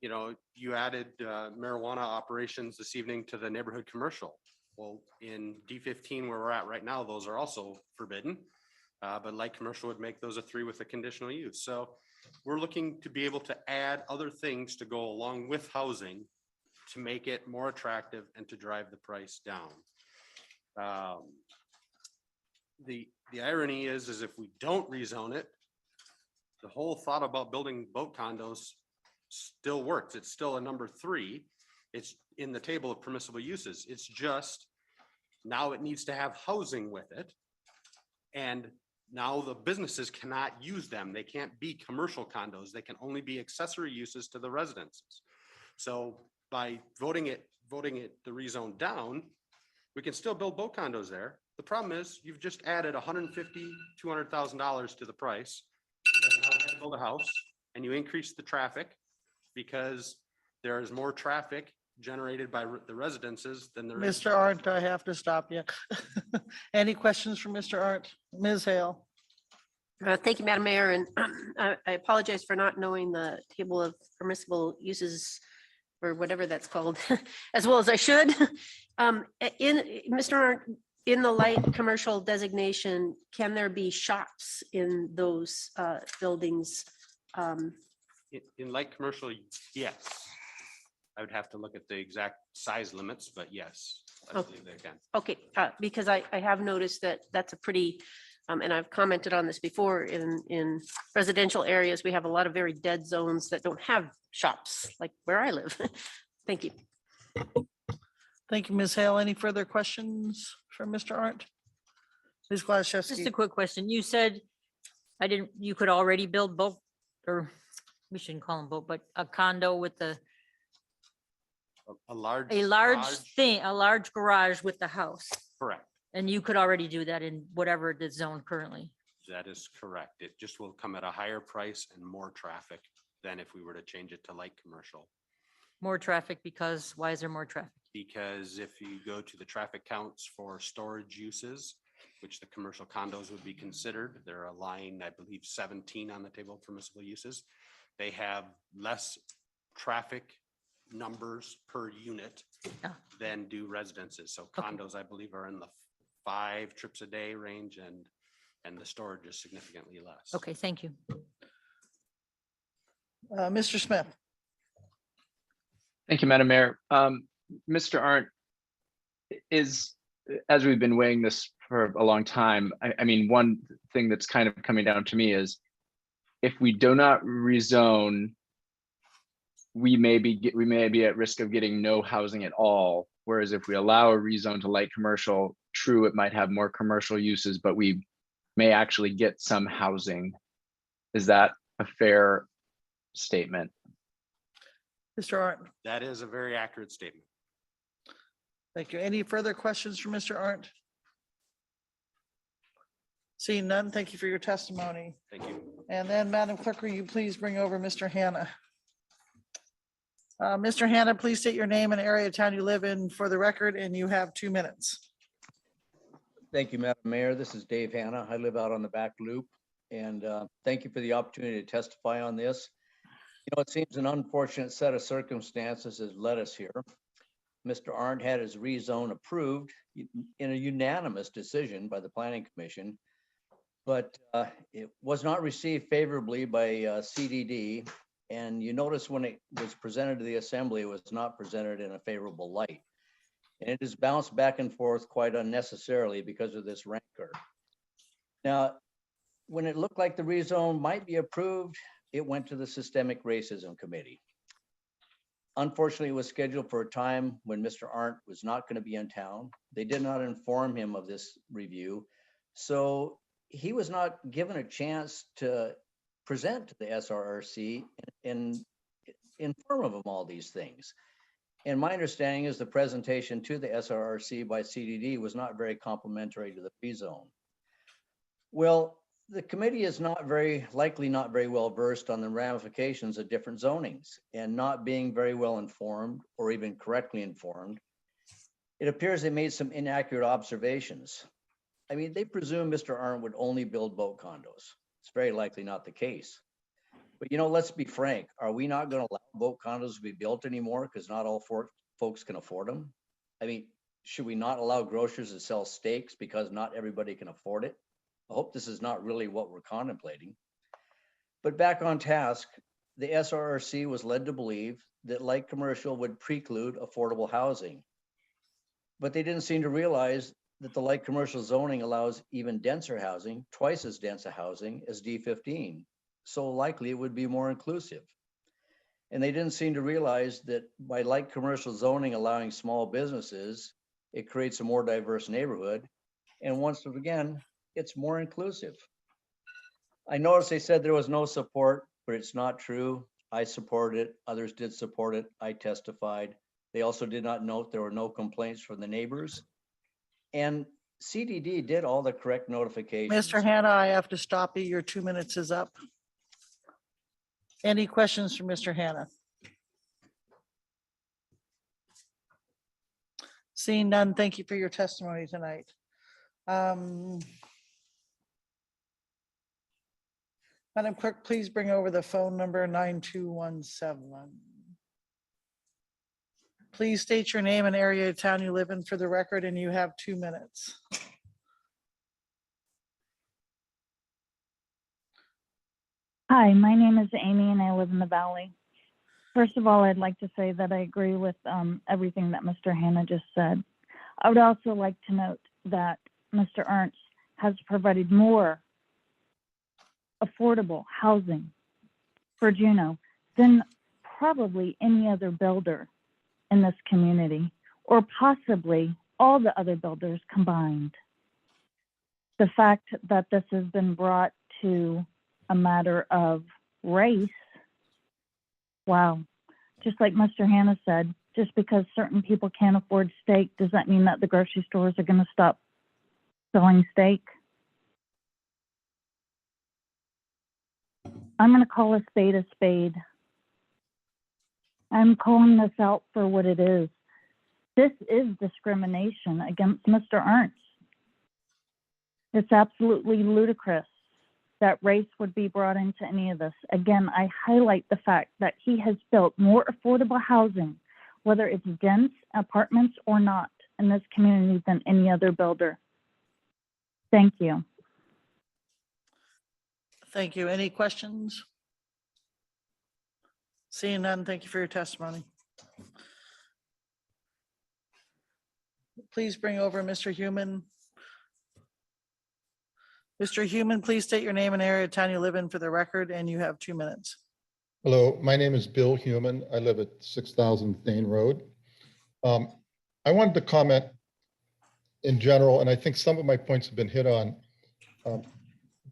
you know, you added marijuana operations this evening to the neighborhood commercial. Well, in D15 where we're at right now, those are also forbidden, but light commercial would make those a 3 with a conditional use. So we're looking to be able to add other things to go along with housing to make it more attractive and to drive the price down. The irony is if we don't rezone it, the whole thought about building boat condos still works. It's still a number 3. It's in the table of permissible uses. It's just now it needs to have housing with it. And now the businesses cannot use them. They can't be commercial condos. They can only be accessory uses to the residences. So by voting it the rezone down, we can still build boat condos there. The problem is you've just added $150,000, $200,000 to the price. To build a house, and you increase the traffic because there is more traffic generated by the residences than there is. Mr. Arndt, I have to stop you. Any questions for Mr. Arndt? Ms. Hale? Thank you, Madam Mayor, and I apologize for not knowing the table of permissible uses or whatever that's called as well as I should. Mr. Arndt, in the light commercial designation, can there be shops in those buildings? In light commercial, yes. I would have to look at the exact size limits, but yes, I believe they can. Okay, because I have noticed that that's a pretty, and I've commented on this before, in residential areas, we have a lot of very dead zones that don't have shops, like where I live. Thank you. Thank you, Ms. Hale. Any further questions for Mr. Arndt? Ms. Just a Glaszewski? quick question. You said you could already build boat, or we shouldn't call them boat, but a condo with A large large garage with the house. Correct. And you could already do that in whatever the zone currently. That is correct. It just will come at a higher price and more traffic than if we were to change it to light commercial. More traffic because why is there more traffic? Because if you go to the traffic counts for storage uses, which the commercial condos would be considered, they're a line, I believe, 17 on the table of permissible uses. They have less traffic numbers per unit than do residences. So condos, I believe, are in the 5 trips a day range, and the storage is significantly less. Okay, thank you. Mr. Smith? Thank you, Madam Mayor. Mr. Arndt, as we've been weighing this for a long time, I mean, one thing that's kind of coming down to me is if we do not rezone, we may be at risk of getting no housing at all. Whereas if we allow a rezone to light commercial, true, it might have more commercial uses, but we may actually get some housing. Is that a fair statement? Mr. Arndt? That is a very accurate statement. Thank you. Any further questions for Mr. Arndt? Seeing none, thank you for your testimony. Thank you. And then, Madam Clerk, will you please bring over Mr. Hannah? Mr. Hannah, please state your name and area of town you live in for the record, and you have 2 minutes. Thank you, Madam Mayor. This is Dave Hanna. I live out on the back loop, and thank you for the opportunity to testify on this. You know, it seems an unfortunate set of circumstances has led us here. Mr. Arndt had his rezone approved in a unanimous decision by the Planning Commission, but it was not received favorably by CDD. And you notice when it was presented to the Assembly, it was not presented in a favorable light. And it has bounced back and forth quite unnecessarily because of this rancor. Now, when it looked like the rezone might be approved, it went to the Systemic Racism Committee. Unfortunately, it was scheduled for a time when Mr. Arndt was not going to be in town. They did not inform him of this review. So he was not given a chance to present to the SRRC and inform of them all these things. And my understanding is the presentation to the SRRC by CDD was not very complimentary to the P-zone. Well, the committee is not very well versed on the ramifications of different zonings and not being very well informed or even correctly informed. It appears they made some inaccurate observations. I mean, they presume Mr. Arndt would only build boat condos. It's very likely not the case. But let's be frank, are we not going to allow boat condos to be built anymore because not all folks can afford them? I mean, should we not allow grocers to sell steaks because not everybody can afford it? I hope this is not really what we're contemplating. But back on task, the SRRC was led to believe that light commercial would preclude affordable housing. But they didn't seem to realize that the light commercial zoning allows even denser housing, twice as dense a housing as D15. So likely it would be more inclusive. And they didn't seem to realize that by light commercial zoning allowing small businesses, it creates a more diverse neighborhood. And once again, it's more inclusive. I noticed they said there was no support, but it's not true. I supported it. Others did support it. I testified. They also did not note there were no complaints from the neighbors. And CDD did all the correct notifications. Mr. Hannah, I have to stop you. Your 2 minutes is up. Any questions for Mr. Hannah? Seeing none, thank you for your testimony tonight. Madam Clerk, please bring over the phone number 9217. Please state your name and area of town you live in for the record, and you have 2 minutes. Hi, my name is Amy and I live in the Valley. First of all, I'd like to say that I agree with everything that Mr. Hannah just said. I would also like to note that Mr. Ernst has provided more affordable housing for Juneau than probably any other builder in this community, or possibly all the other builders combined. The fact that this has been brought to a matter of race, wow, just like Mr. Hannah said, just because certain people can't afford steak, does that mean that the grocery stores are going to stop selling steak? I'm going to call a spade a spade. I'm calling this out for what it is. This is discrimination against Mr. Ernst. It's absolutely ludicrous that race would be brought into any of this. Again, I highlight the fact that he has built more affordable housing, whether it's dense apartments or not, in this community than any other builder. Thank you. Thank you. Any questions? Seeing none, thank you for your testimony. Please bring over Mr. Human. Mr. Human, please state your name and area of town you live in for the record, and you have 2 minutes. Hello, my name is Bill Human. I live at 6000 Thane Road. I wanted to comment in general, and I think some of my points have been hit on.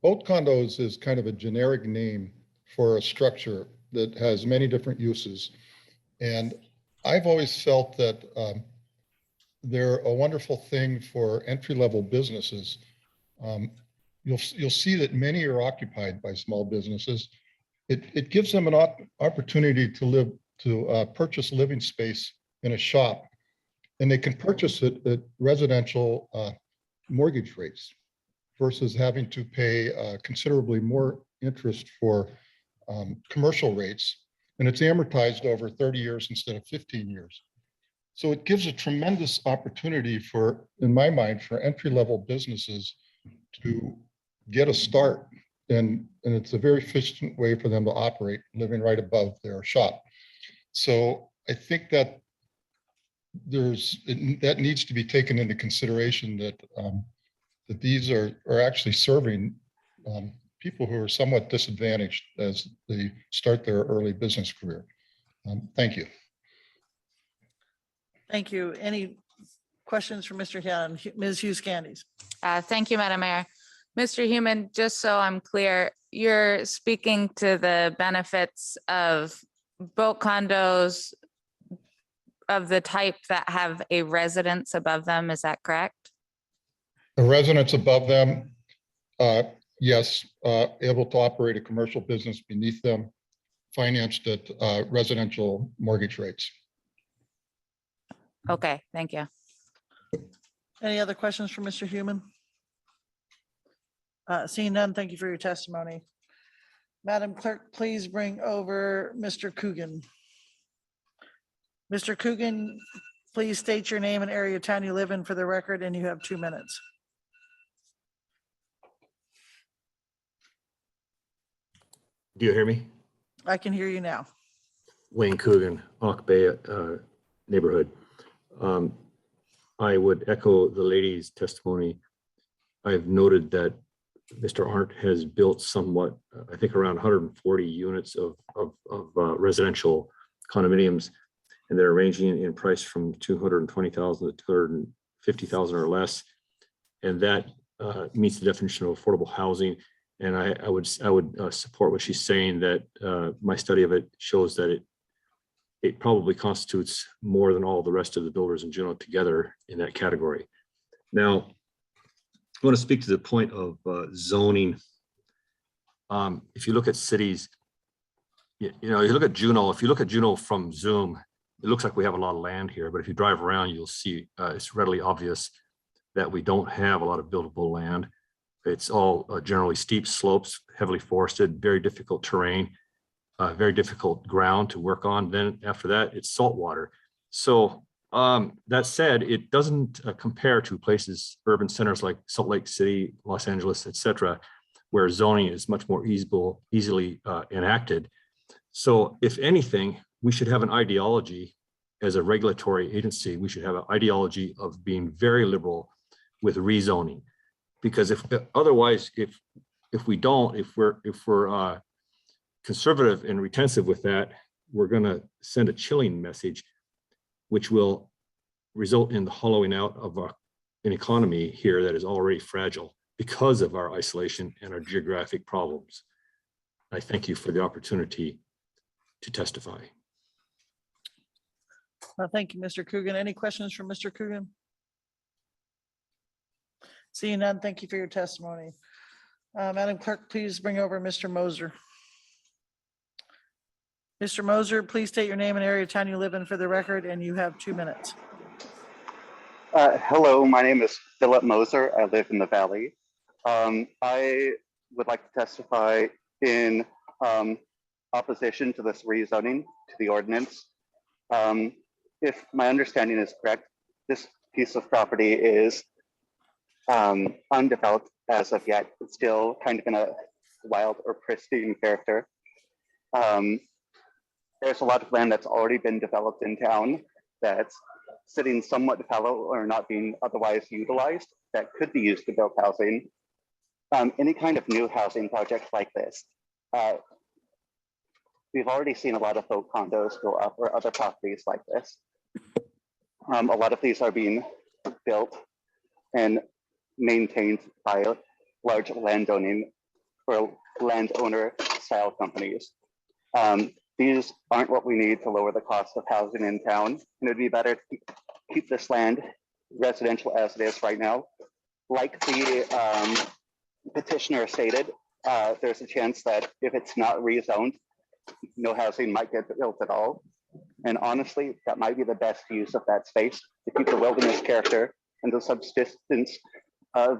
Boat condos is kind of a generic name for a structure that has many different uses. And I've always felt that they're a wonderful thing for entry-level businesses. You'll see that many are occupied by small businesses. It gives them an opportunity to purchase living space in a shop, and they can purchase it at residential mortgage rates versus having to pay considerably more interest for commercial rates. And it's amortized over 30 years instead of 15 years. So it gives a tremendous opportunity for, in my mind, for entry-level businesses to get a start. And it's a very efficient way for them to operate, living right above their shop. So I think that that needs to be taken into consideration, that that these are actually serving people who are somewhat disadvantaged as they start their early business career. Thank you. Thank you. Any questions for Mr. Huon? Ms. Hughes Candies? Thank you, Madam Mayor. Mr. Human, just so I'm clear, you're speaking to the benefits of boat condos of the type that have a residence above them, is that correct? The residents above them, yes, able to operate a commercial business beneath them, financed at residential mortgage rates. Okay, thank you. Any other questions for Mr. Human? Seeing none, thank you for your testimony. Madam Clerk, please bring over Mr. Coogan. Mr. Coogan, please state your name and area of town you live in for the record, and you have 2 minutes. Do you hear me? I can hear you now. Wayne Coogan, Auk Bay neighborhood. I would echo the lady's testimony. I've noted that Mr. Arndt has built somewhat, I think around 140 units of residential condominiums, and they're ranging in price from 220,000 to 250,000 or less. And that meets the definition of affordable housing. And I would support what she's saying, that my study of it shows that it probably constitutes more than all the rest of the builders in Juneau together in that category. Now, I want to speak to the point of zoning. If you look at cities, you look at Juneau, if you look at Juneau from Zoom, it looks like we have a lot of land here, but if you drive around, you'll see it's readily obvious that we don't have a lot of buildable land. It's all generally steep slopes, heavily forested, very difficult terrain, very difficult ground to work on. Then after that, it's saltwater. So that said, it doesn't compare to places, urban centers like Salt Lake City, Los Angeles, et cetera, where zoning is much more easily enacted. So if anything, we should have an ideology as a regulatory agency. We should have an ideology of being very liberal with rezoning. Because if otherwise, if we don't, if we're conservative and retentive with that, we're going to send a chilling message, which will result in the hollowing out of an economy here that is already fragile because of our isolation and our geographic problems. I thank you for the opportunity to testify. Thank you, Mr. Coogan. Any questions from Mr. Coogan? Seeing none, thank you for your testimony. Madam Clerk, please bring over Mr. Moser. Mr. Moser, please state your name and area of town you live in for the record, and you have 2 minutes. Hello, my name is Philip Moser. I live in the Valley. I would like to testify in opposition to this rezoning to the ordinance. If my understanding is correct, this piece of property is undeveloped as of yet. It's still kind of in a wild or pristine character. There's a lot of land that's already been developed in town that's sitting somewhat fallow or not being otherwise utilized that could be used to build housing. Any kind of new housing project like this, we've already seen a lot of boat condos go up or other properties like this. A lot of these are being built and maintained by large landowner style companies. These aren't what we need to lower the cost of housing in town. And it'd be better to keep this land residential as it is right now. Like the petitioner stated, there's a chance that if it's not rezoned, no housing might get built at all. And honestly, that might be the best use of that space to keep the wilderness character and the subsistence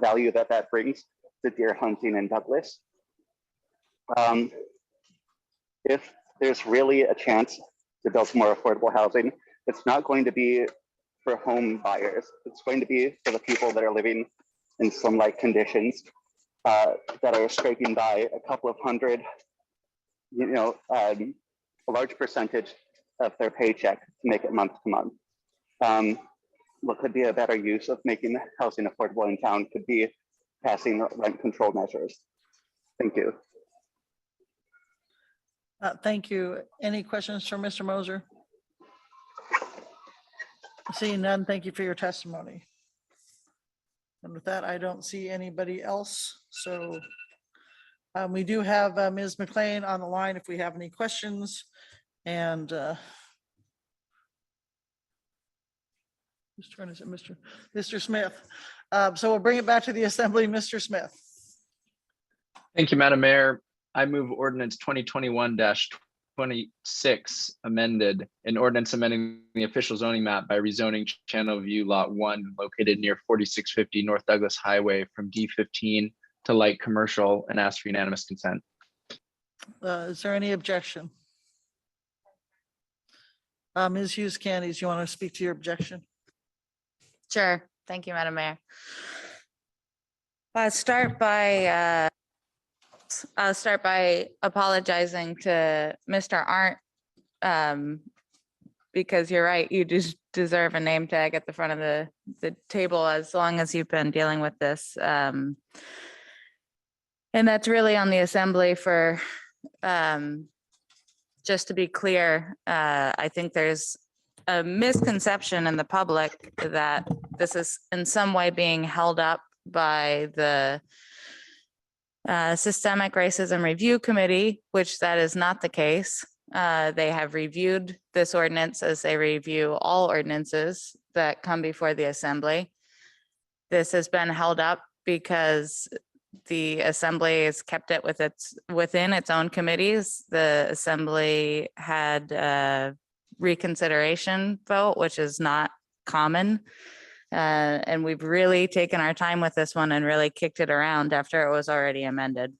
value that brings to deer hunting in Douglas. If there's really a chance to build more affordable housing, it's not going to be for home buyers. It's going to be for the people that are living in slum-like conditions that are scraping by a couple of hundred, a large percentage of their paycheck to make it month to month. What could be a better use of making housing affordable in town could be passing rent control measures. Thank you. Thank you. Any questions for Mr. Moser? Seeing none, thank you for your testimony. And with that, I don't see anybody else. So we do have Ms. McLean on the line if we have any questions. And whose turn is it, Mr. Smith? So we'll bring it back to the assembly, Mr. Smith. Thank you, Madam Mayor. I move ordinance 2021-26 amended, an ordinance amending the official zoning map by rezoning Channel View Lot 1 located near 4650 North Douglas Highway from D15 to light commercial, and ask for unanimous consent. Is there any objection? Ms. Hughes Candies, you want to speak to your objection? Sure. Thank you, Madam Mayor. I'll start by apologizing to Mr. Arndt, because you're right, you just deserve a name tag at the front of the table as long as you've been dealing with this. And that's really on the assembly for, just to be clear, I think there's a misconception in the public that this is in some way being held up by the Systemic Racism Review Committee, which that is not the case. They have reviewed this ordinance as they review all ordinances that come before the assembly. This has been held up because the assembly has kept it within its own committees. The assembly had a reconsideration vote, which is not common. And we've really taken our time with this one and really kicked it around after it was already amended.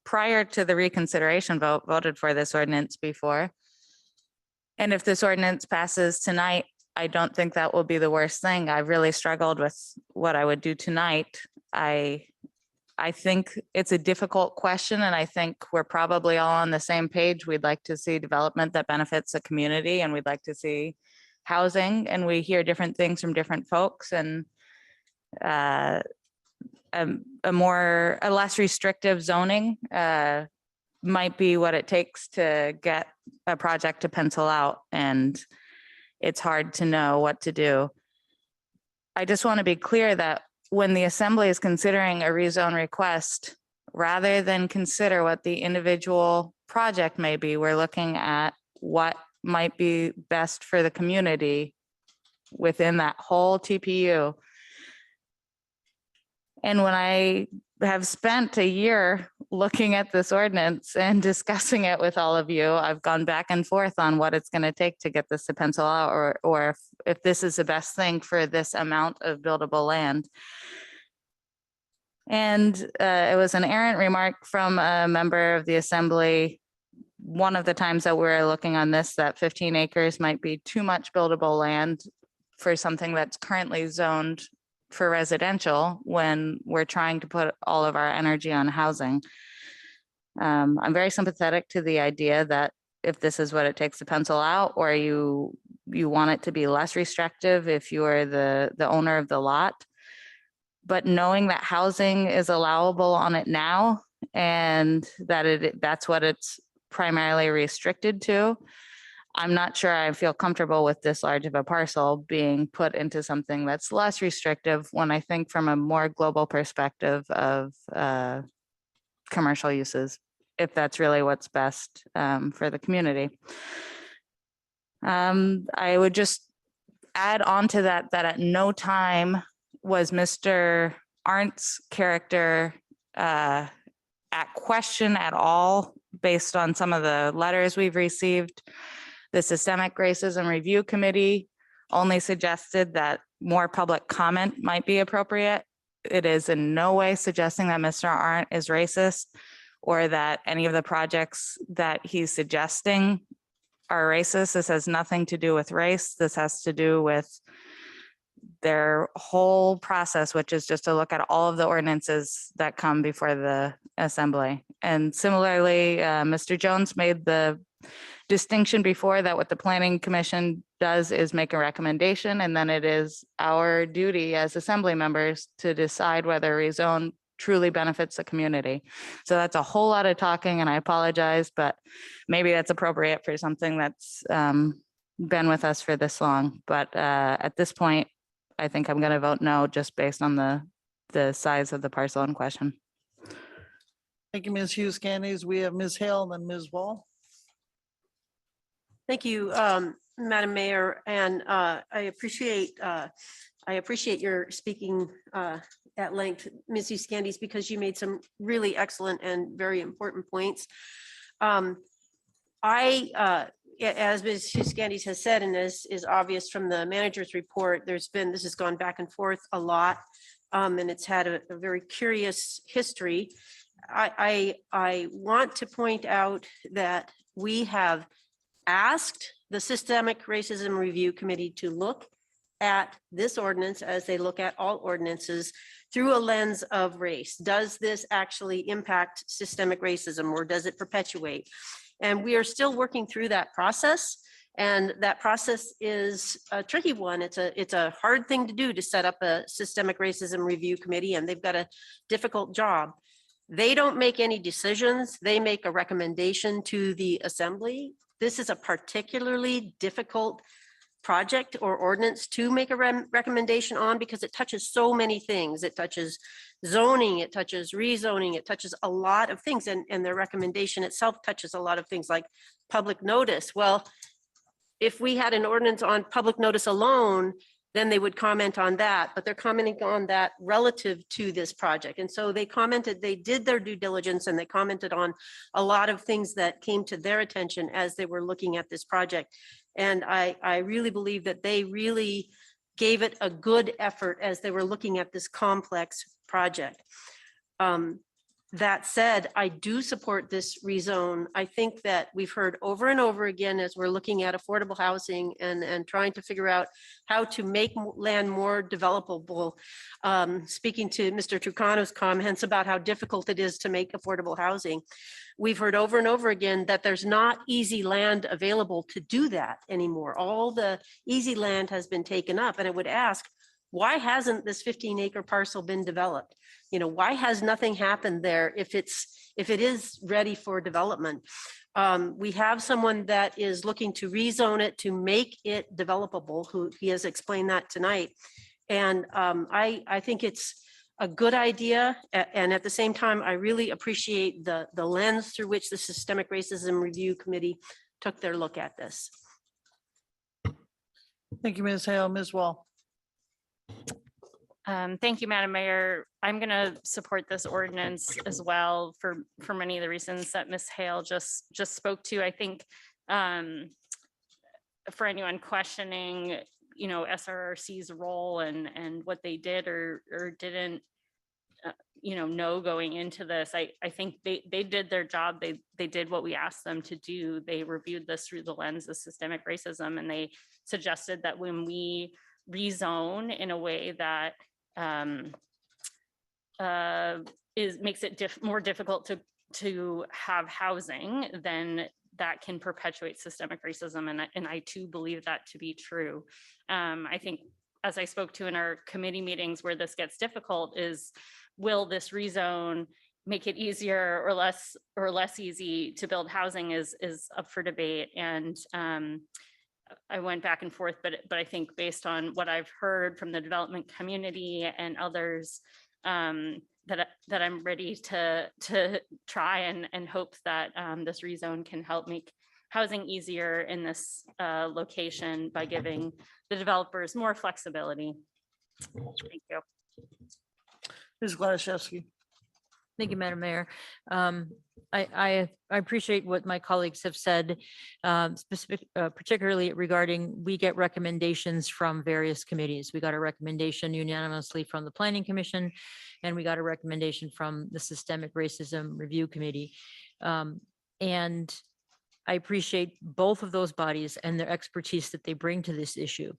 Prior to the reconsideration vote, voted for this ordinance before. And if this ordinance passes tonight, I don't think that will be the worst thing. I've really struggled with what I would do tonight. I think it's a difficult question, and I think we're probably all on the same page. We'd like to see development that benefits the community, and we'd like to see housing, and we hear different things from different folks, and a less restrictive zoning might be what it takes to get a project to pencil out, and it's hard to know what to do. I just want to be clear that when the assembly is considering a rezone request, rather than consider what the individual project may be, we're looking at what might be best for the community within that whole TPU. And when I have spent a year looking at this ordinance and discussing it with all of you, I've gone back and forth on what it's going to take to get this to pencil out, or if this is the best thing for this amount of buildable land. And it was an errant remark from a member of the assembly one of the times that we're looking on this, that 15 acres might be too much buildable land for something that's currently zoned for residential when we're trying to put all of our energy on housing. I'm very sympathetic to the idea that if this is what it takes to pencil out, or you want it to be less restrictive if you are the owner of the lot. But knowing that housing is allowable on it now, and that that's what it's primarily restricted to, I'm not sure I feel comfortable with this large of a parcel being put into something that's less restrictive, when I think from a more global perspective of commercial uses, if that's really what's best for the community. I would just add on to that, that at no time was Mr. Arndt's character at question at all, based on some of the letters we've received. The Systemic Racism Review Committee only suggested that more public comment might be appropriate. It is in no way suggesting that Mr. Arndt is racist, or that any of the projects that he's suggesting are racist. This has nothing to do with race. This has to do with their whole process, which is just to look at all of the ordinances that come before the assembly. And similarly, Mr. Jones made the distinction before that what the Planning Commission does is make a recommendation, and then it is our duty as assembly members to decide whether rezone truly benefits the community. So that's a whole lot of talking, and I apologize, but maybe that's appropriate for something that's been with us for this long, but at this point, I think I'm going to vote no, just based on the size of the parcel in question. Thank you, Ms. Hughes Candies. We have Ms. Hale and then Ms. Wall. Thank you, Madam Mayor, and I appreciate your speaking at length, Ms. Candies, because you made some really excellent and very important points. As Ms. Candies has said, and as is obvious from the manager's report, this has gone back and forth a lot, and it's had a very curious history. I want to point out that we have asked the Systemic Racism Review Committee to look at this ordinance as they look at all ordinances through a lens of race. Does this actually impact systemic racism, or does it perpetuate? And we are still working through that process. And that process is a tricky one. It's a hard thing to do, to set up a Systemic Racism Review Committee, and they've got a difficult job. They don't make any decisions. They make a recommendation to the assembly. This is a particularly difficult project or ordinance to make a recommendation on, because it touches so many things. It touches zoning, it touches rezoning, it touches a lot of things, and their recommendation itself touches a lot of things like public notice. Well, if we had an ordinance on public notice alone, then they would comment on that, but they're commenting on that relative to this project. And so they commented, they did their due diligence, and they commented on a lot of things that came to their attention as they were looking at this project. And I really believe that they really gave it a good effort as they were looking at this complex project. That said, I do support this rezone. I think that we've heard over and over again, as we're looking at affordable housing and trying to figure out how to make land more developable. Speaking to Mr. Trucano's comments about how difficult it is to make affordable housing, we've heard over and over again that there's not easy land available to do that anymore. All the easy land has been taken up, and I would ask, why hasn't this 15-acre parcel been developed? You know, why has nothing happened there if it is ready for development? We have someone that is looking to rezone it to make it developable, who he has explained that tonight. And I think it's a good idea. And at the same time, I really appreciate the lens through which the Systemic Racism Review Committee took their look at this. Thank you, Ms. Hale. Ms. Wall. Thank you, Madam Mayor. I'm going to support this ordinance as well for many of the reasons that Ms. Hale just spoke to. I think for anyone questioning, you know, SRRC's role and what they did or didn't, you know going into this, I think they did their job. They did what we asked them to do. They reviewed this through the lens of systemic racism, and they suggested that when we rezone in a way that makes it more difficult to have housing, then that can perpetuate systemic racism. And I too believe that to be true. I think, as I spoke to in our committee meetings, where this gets difficult is, will this rezone make it easier or less easy to build housing is up for debate. And I went back and forth, but I think based on what I've heard from the development community and others, that I'm ready to try and hope that this rezone can help make housing easier in this location by giving the developers more flexibility. Thank you. Ms. Gladys. Thank you, Madam Mayor. I appreciate what my colleagues have said, particularly regarding, we get recommendations from various committees. We got a recommendation unanimously from the Planning Commission, and we got a recommendation from the Systemic Racism Review Committee. And I appreciate both of those bodies and their expertise that they bring to this issue.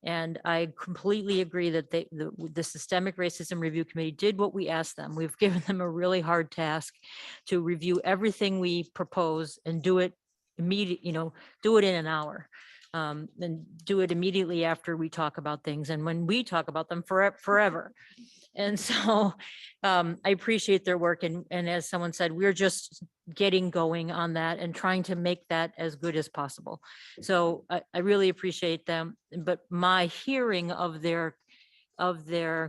And I completely agree that the Systemic Racism Review Committee did what we asked them. We've given them a really hard task to review everything we propose and do it immediately, do it in an hour. And do it immediately after we talk about things. And when we talk about them forever. And so I appreciate their work. And as someone said, we're just getting going on that and trying to make that as good as possible. So I really appreciate them. But my hearing of their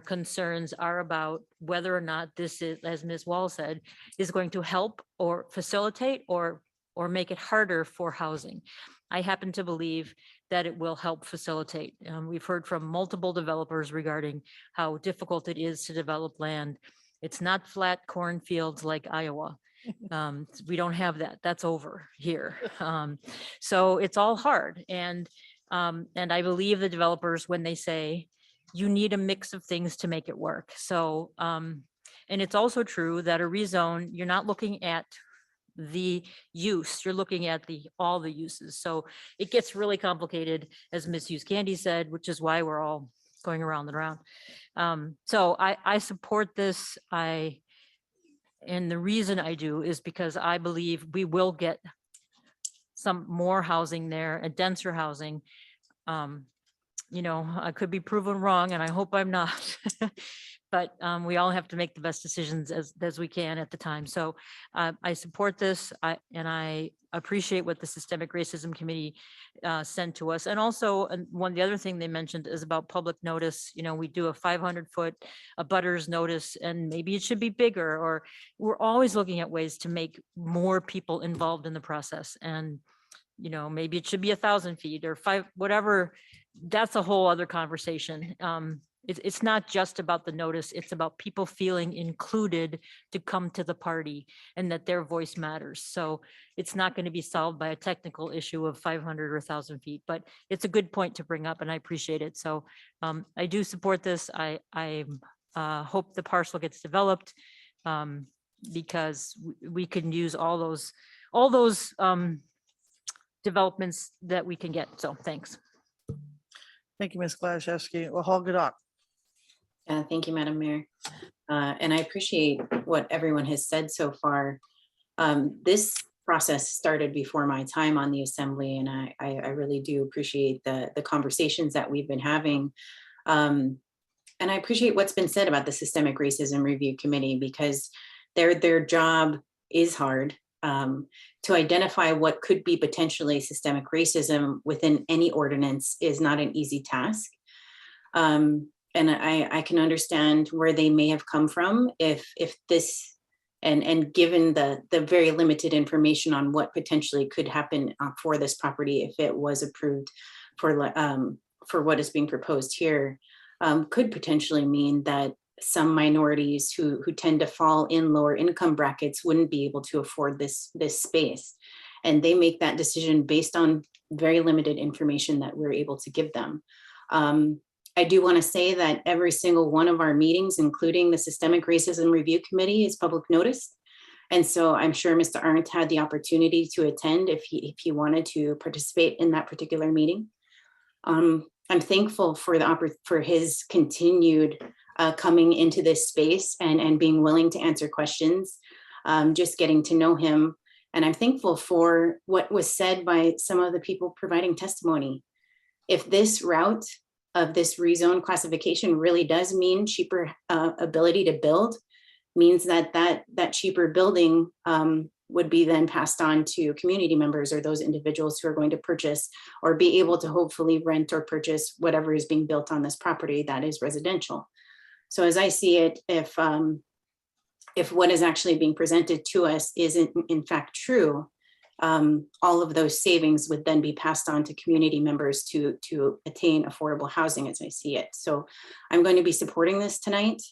concerns are about whether or not this is, as Ms. Wall said, is going to help or facilitate or make it harder for housing. I happen to believe that it will help facilitate. We've heard from multiple developers regarding how difficult it is to develop land. It's not flat cornfields like Iowa. We don't have that. That's over here. So it's all hard. And I believe the developers when they say you need a mix of things to make it work. So, and it's also true that a rezone, you're not looking at the use, you're looking at all the uses. So it gets really complicated, as Ms. Hughes Candy said, which is why we're all going around and around. So I support this. And the reason I do is because I believe we will get some more housing there, a denser housing. I could be proven wrong and I hope I'm not. But we all have to make the best decisions as we can at the time. So I support this and I appreciate what the Systemic Racism Committee sent to us. And also the other thing they mentioned is about public notice. We do a 500-foot abutters notice and maybe it should be bigger, or we're always looking at ways to make more people involved in the process. And maybe it should be 1,000 feet or 5, whatever. That's a whole other conversation. It's not just about the notice, it's about people feeling included to come to the party and that their voice matters. So it's not going to be solved by a technical issue of 500 or 1,000 feet, but it's a good point to bring up and I appreciate it. So I do support this. I hope the parcel gets developed because we can use all those developments that we can get. So thanks. Thank you, Ms. Gladaszewski. Well, Hall Gadot. Thank you, Madam Mayor. And I appreciate what everyone has said so far. This process started before my time on the Assembly, and I really do appreciate the conversations that we've been having. And I appreciate what's been said about the Systemic Racism Review Committee, because their job is hard. To identify what could be potentially systemic racism within any ordinance is not an easy task. And I can understand where they may have come from if this, and given the very limited information on what potentially could happen for this property if it was approved for what is being proposed here, could potentially mean that some minorities who tend to fall in lower income brackets wouldn't be able to afford this space. And they make that decision based on very limited information that we're able to give them. I do want to say that every single one of our meetings, including the Systemic Racism Review Committee, is public notice. And so I'm sure Mr. Arndt had the opportunity to attend if he wanted to participate in that particular meeting. I'm thankful for his continued coming into this space and being willing to answer questions, just getting to know him. And I'm thankful for what was said by some of the people providing testimony. If this route of this rezone classification really does mean cheaper ability to build, means that cheaper building would be then passed on to community members or those individuals who are going to purchase or be able to hopefully rent or purchase whatever is being built on this property that is residential. So as I see it, if what is actually being presented to us isn't in fact true, all of those savings would then be passed on to community members to attain affordable housing as I see it. So I'm going to be supporting this tonight.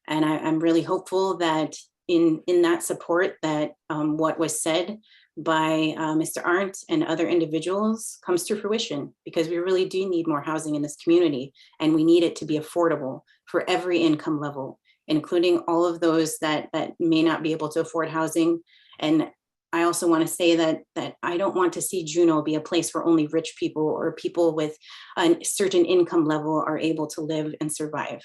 And I'm really hopeful that in that support that what was said by Mr. Arndt and other individuals comes to fruition, because we really do need more housing in this community and we need it to be affordable for every income level, including all of those that may not be able to afford housing. And I also want to say that I don't want to see Juneau be a place where only rich people or people with a certain income level are able to live and survive.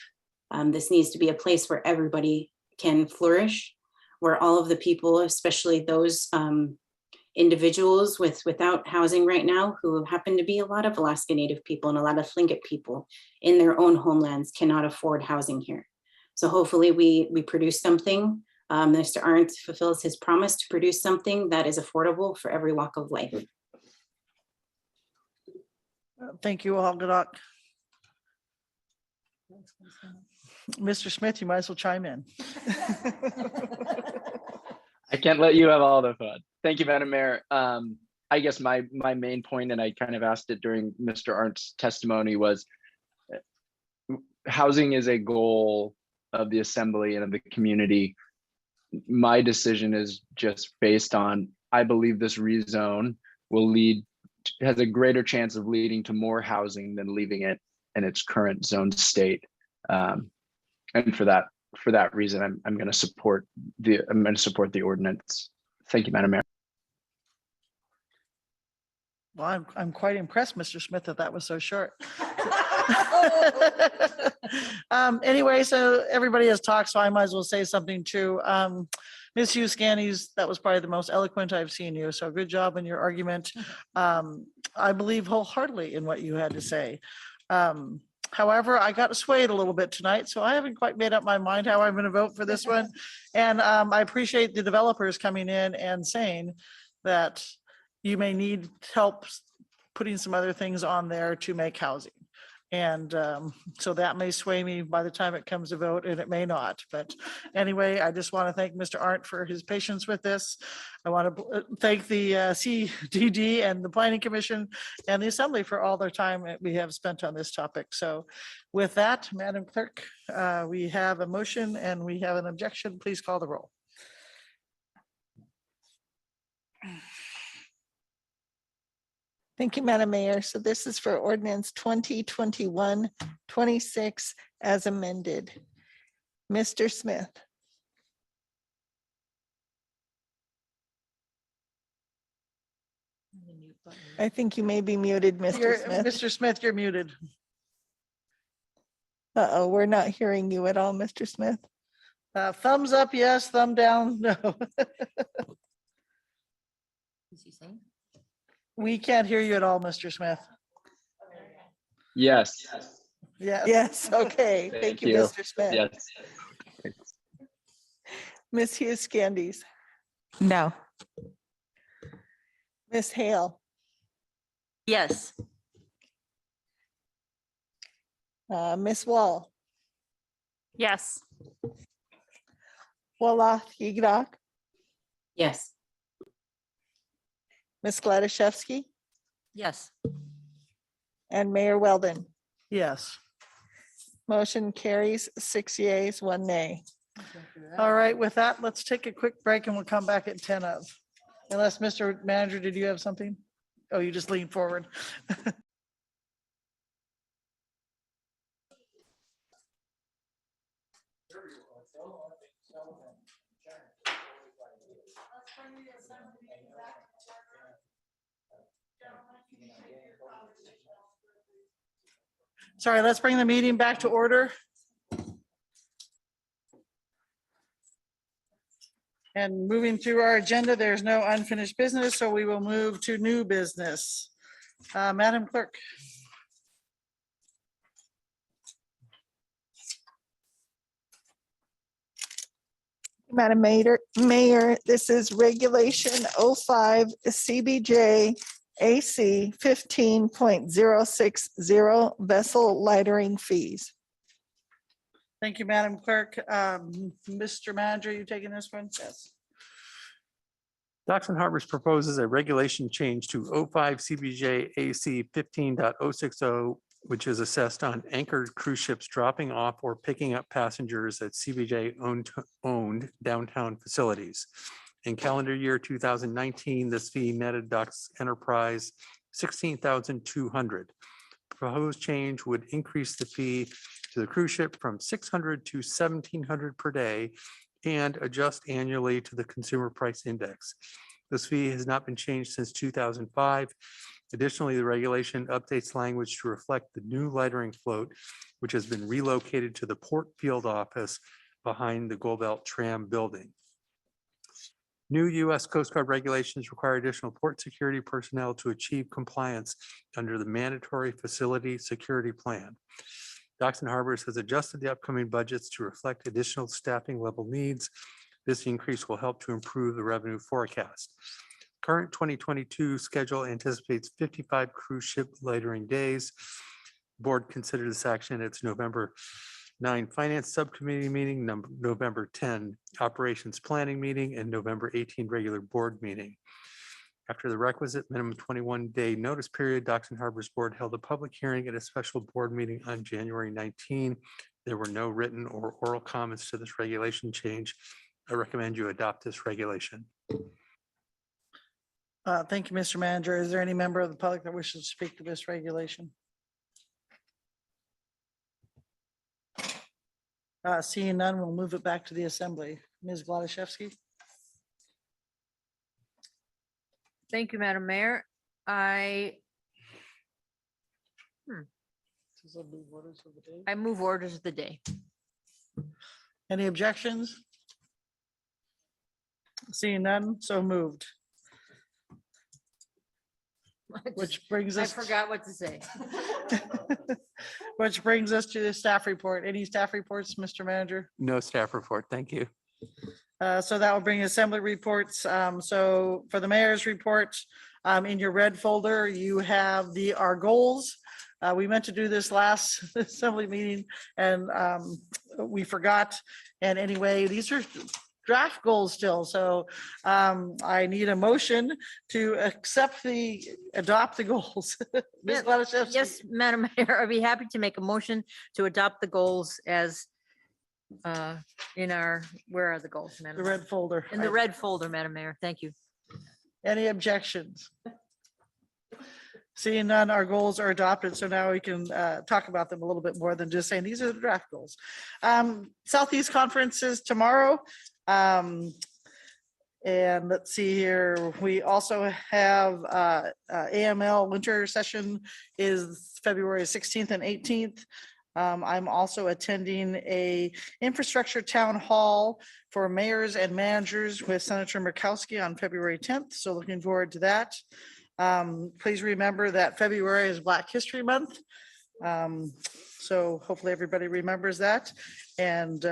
This needs to be a place where everybody can flourish, where all of the people, especially those individuals without housing right now, who happen to be a lot of Alaska Native people and a lot of Tlingit people in their own homelands, cannot afford housing here. So hopefully we produce something. Mr. Arndt fulfills his promise to produce something that is affordable for every walk of life. Thank you, Algodoc. Mr. Smith, you might as well chime in. I can't let you have all the fun. Thank you, Madam Mayor. I guess my main point, and I kind of asked it during Mr. Arndt's testimony, was housing is a goal of the assembly and of the community. My decision is just based on, I believe this rezone will has a greater chance of leading to more housing than leaving it in its current zone state. And for that reason, I'm going to support the ordinance. Thank you, Madam Mayor. Well, I'm quite impressed, Mr. Smith, that was so short. Anyway, so everybody has talked, so I might as well say something too. Ms. Hughes Scannies, that was probably the most eloquent I've seen you. So good job in your argument. I believe wholeheartedly in what you had to say. However, I got swayed a little bit tonight, so I haven't quite made up my mind how I'm going to vote for this one. And I appreciate the developers coming in and saying that you may need help putting some other things on there to make housing. And so that may sway me by the time it comes to vote, and it may not. But anyway, I just want to thank Mr. Arndt for his patience with this. I want to thank the CDD and the Planning Commission and the Assembly for all their time that we have spent on this topic. So with that, Madam Clerk, we have a motion and we have an objection. Please call the roll. Thank you, Madam Mayor. So this is for ordinance 2021-26 as amended. Mr. Smith. I think you may be muted, Mr. Smith. Mr. Smith, you're muted. Uh-oh, we're not hearing you at all, Mr. Smith. Thumbs up, yes. Thumb down, no. We can't hear you at all, Mr. Smith. Yes. Yes. Yes, okay. Thank you, Mr. Smith. Yes. Ms. Hughes Scandies. No. Ms. Hale. Yes. Ms. Wall. Yes. Wolof Yigdock. Yes. Ms. Gladishevsky Yes. and Mayor Weldon. Yes. Motion carries 6 yeas, 1 nay. All right, with that, let's take a quick break and we'll come back at 10 of. Unless, Mr. Manager, did you have something? Oh, you just leaned forward. Sorry, let's bring the meeting back to order. And moving through our agenda, there's no unfinished business, so we will move to new business. Madam Clerk. Madam Mayor, this is Regulation 05 CBJ AC 15.060 vessel lightering fees. Thank you, Madam Clerk. Mr. Manager, you taking this one? Yes. Docks and Harbors proposes a regulation change to 05 CBJ AC 15.060, which is assessed on anchored cruise ships dropping off or picking up passengers at CBJ owned downtown facilities. In calendar year 2019, this fee netted Docks Enterprise $16,200. Proposed change would increase the fee to the cruise ship from $600 to $1,700 per day and adjust annually to the consumer price index. This fee has not been changed since 2005. Additionally, the regulation updates language to reflect the new lightering float, which has been relocated to the Port Field office behind the Gold Belt Tram building. New U.S. Coast Guard regulations require additional port security personnel to achieve compliance under the mandatory facility security plan. Docks and Harbors has adjusted the upcoming budgets to reflect additional staffing level needs. This increase will help to improve the revenue forecast. Current 2022 schedule anticipates 55 cruise ship lightering days. Board considered this action at its November 9 Finance Subcommittee meeting, November 10 Operations Planning meeting, and November 18 regular board meeting. After the requisite minimum 21-day notice period, Docks and Harbors Board held a public hearing at a special board meeting on January 19. There were no written or oral comments to this regulation change. I recommend you adopt this regulation. Thank you, Mr. Manager. Is there any member of the public that wishes to speak to this regulation? Seeing none, we'll move it back to the assembly. Ms. Gladysevsky. Thank you, Madam Mayor. I move orders of the day. Any objections? Seeing none, so moved. Which brings I us. forgot what to say. Which brings us to the staff report. Any staff reports, Mr. Manager? No staff report. Thank you. So that will bring assembly reports. So for the mayor's report, in your red folder, you have our goals. We meant to do this last assembly meeting and we forgot. And anyway, these are draft goals still. So I need a motion to adopt the goals. Ms. Gladysevsky. Yes, Madam Mayor, I'd be happy to make a motion to adopt the goals as in our, where are the goals, Madam? The red folder. In the red folder, Madam Mayor. Thank you. Any objections? Seeing none, our goals are adopted. So now we can talk about them a little bit more than just saying these are the draft goals. Southeast Conference is tomorrow. And let's see here, we also have AML winter session is February 16th and 18th. I'm also attending a infrastructure town hall for mayors and managers with Senator Murkowski on February 10th. So looking forward to that. Please remember that February is Black History Month. So hopefully everybody remembers that. And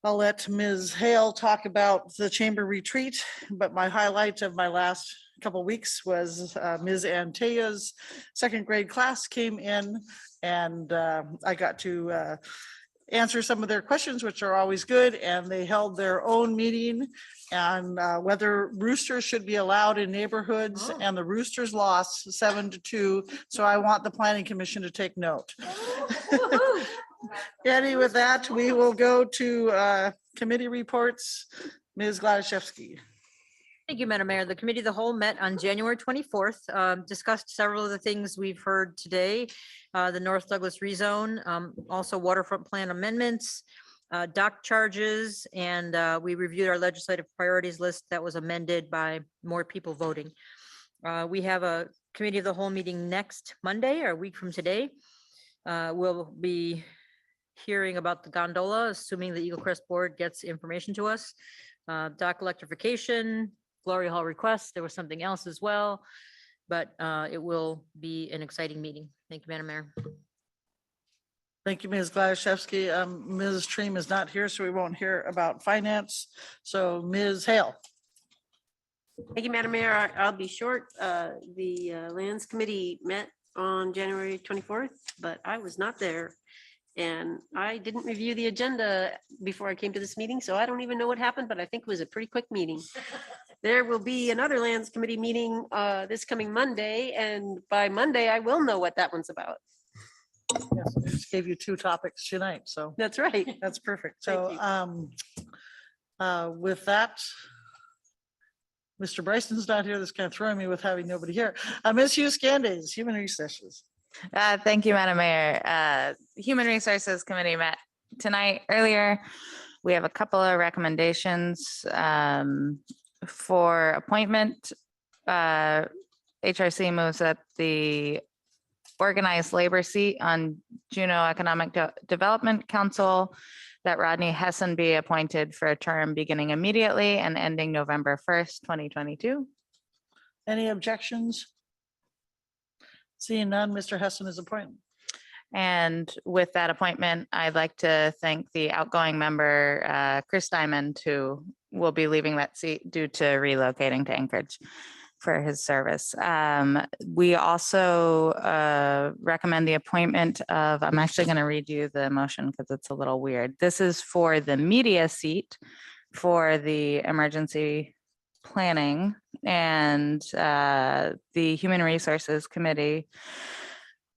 I'll let Ms. Hale talk about the chamber retreat, but my highlight of my last couple of weeks was Ms. Antea's second grade class came in and I got to answer some of their questions, which are always good. And they held their own meeting on whether roosters should be allowed in neighborhoods, and the roosters lost 7-2. So I want the planning commission to take note. Eddie, with that, we will go to committee reports. Ms. Gladysevsky. Thank you, Madam Mayor. The Committee of the Whole met on January 24th, discussed several of the things we've heard today. The North Douglas rezone, also waterfront plan amendments, dock charges, and we reviewed our legislative priorities list that was amended by more people voting. We have a Committee of the Whole meeting next Monday, or a week from today. We'll be hearing about the gondola, assuming the Eagle Crest Board gets information to us. Dock electrification, Glory Hall requests. There was something else as well, but it will be an exciting meeting. Thank you, Madam Mayor. Thank you, Ms. Gladysevsky. Ms. Treem is not here, so we won't hear about finance. So Ms. Hale. Thank you, Madam Mayor. I'll be short. The Lands Committee met on January 24th, but I was not there. And I didn't review the agenda before I came to this meeting, so I don't even know what happened, but I think it was a pretty quick meeting. There will be another Lands Committee meeting this coming Monday, and by Monday, I will know what that one's about. Yes, I just gave you 2 topics tonight, so. That's right. That's perfect. Thank So with that, Mr. Bryson's not here. That's kind of throwing me with having nobody here. Ms. Hughes Candace, Human Resources. Thank you, Madam Mayor. Human Resources Committee met tonight earlier. We have a couple of recommendations for appointment. HRC moves that the organized labor seat on Juneau Economic Development Council, that Rodney Hessen be appointed for a term beginning immediately and ending November 1st, 2022. Any objections? Seeing none, Mr. Hessen is appointed. And with that appointment, I'd like to thank the outgoing member, Chris Diamond, who will be leaving that seat due to relocating to Anchorage for his service. We also recommend the appointment of, I'm actually going to read you the motion because it's a little weird. This is for the media seat for the emergency planning, and the Human Resources Committee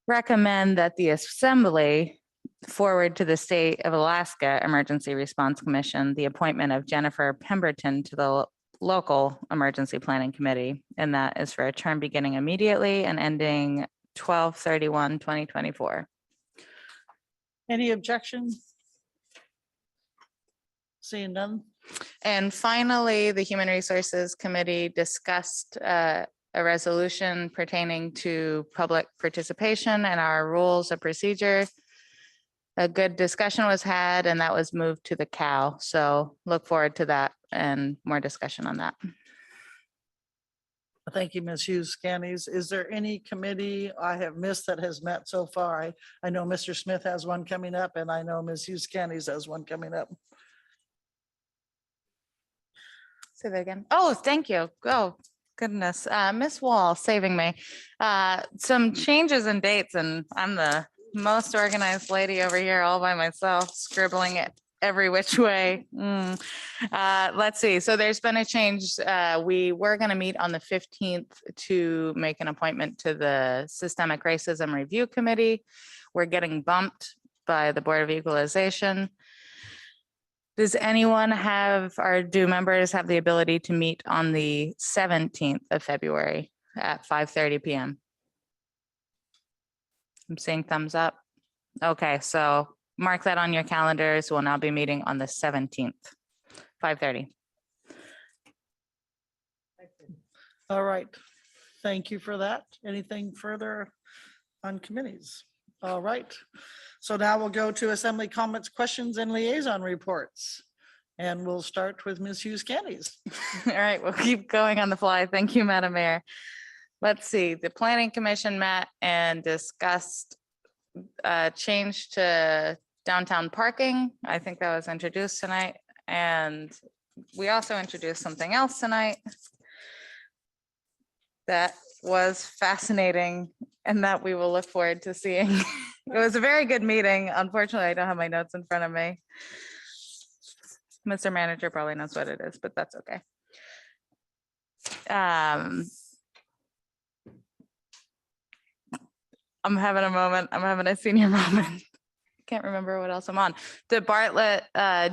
recommend that the Assembly forward to the State of Alaska Emergency Response Commission the appointment of Jennifer Pemberton to the local Emergency Planning Committee, and that is for a term beginning immediately and ending 12/31/2024. Any objections? Seeing none. And finally, the Human Resources Committee discussed a resolution pertaining to public participation and our rules of procedure. A good discussion was had, and that was moved to the COW. So look forward to that and more discussion on that. Thank you, Ms. Hughes Cannies. Is there any committee I have missed that has met so far? I know Mr. Smith has one coming up, and I know Ms. Hughes Cannies has one coming up. Say that again. Oh, thank you. Oh, goodness. Miss Wall saving me. Some changes in dates, and I'm the most organized lady over here all by myself, scribbling it every which way. Let's see. So there's been a change. We were going to meet on the 15th to make an appointment to the Systemic Racism Review Committee. We're getting bumped by the Board of Equalization. Does anyone have, or do members have the ability to meet on the 17th of February at 5:30 p.m.? I'm seeing thumbs up. Okay, so mark that on your calendars. We'll now be meeting on the 17th, 5:30. All right. Thank you for that. Anything further on committees? All right. So now we'll go to Assembly comments, questions, and liaison reports. And we'll start with Ms. Hughes Candies. All right, we'll keep going on the fly. Thank you, Madam Mayor. Let's see, the Planning Commission met and discussed change to downtown parking. I think that was introduced tonight. And we also introduced something else tonight that was fascinating and that we will look forward to seeing. It was a very good meeting. Unfortunately, I don't have my notes in front of me. Mr. Manager probably knows what it is, but that's okay. I'm having a moment. I'm having a senior moment. Can't remember what else I'm on. The Bartlett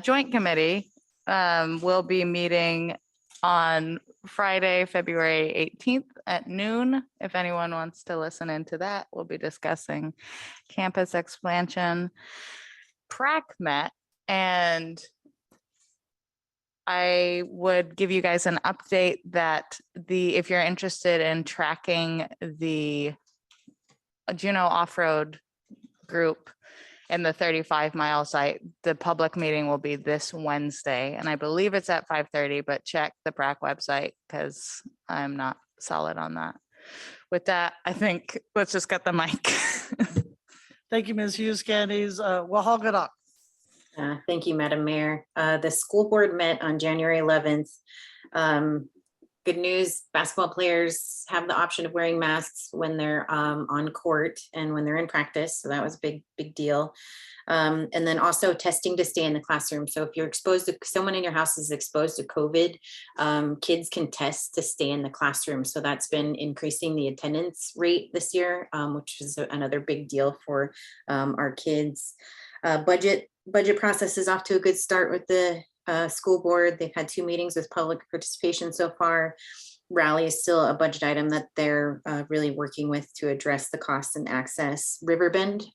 Joint Committee will be meeting on Friday, February 18th at noon. If anyone wants to listen into that, we'll be discussing campus expansion. PrAC met, and I would give you guys an update that if you're interested in tracking the Juneau off-road group in the 35-mile site, the public meeting will be this Wednesday, and I believe it's at 5:30, but check the PrAC website because I'm not solid on that. With that, I think let's just get the mic. Thank you, Ms. Hughes Candies. Wahal Gadak. Thank you, Madam Mayor. The school board met on January 11th. Good news, basketball players have the option of wearing masks when they're on court and when they're in practice. So that was a big deal. And then also testing to stay in the classroom. So if you're exposed to, someone in your house is exposed to COVID, kids can test to stay in the classroom. So that's been increasing the attendance rate this year, which is another big deal for our kids. Budget process is off to a good start with the school board. They've had 2 meetings with public participation so far. Rally is still a budget item that they're really working with to address the cost and access. Riverbend,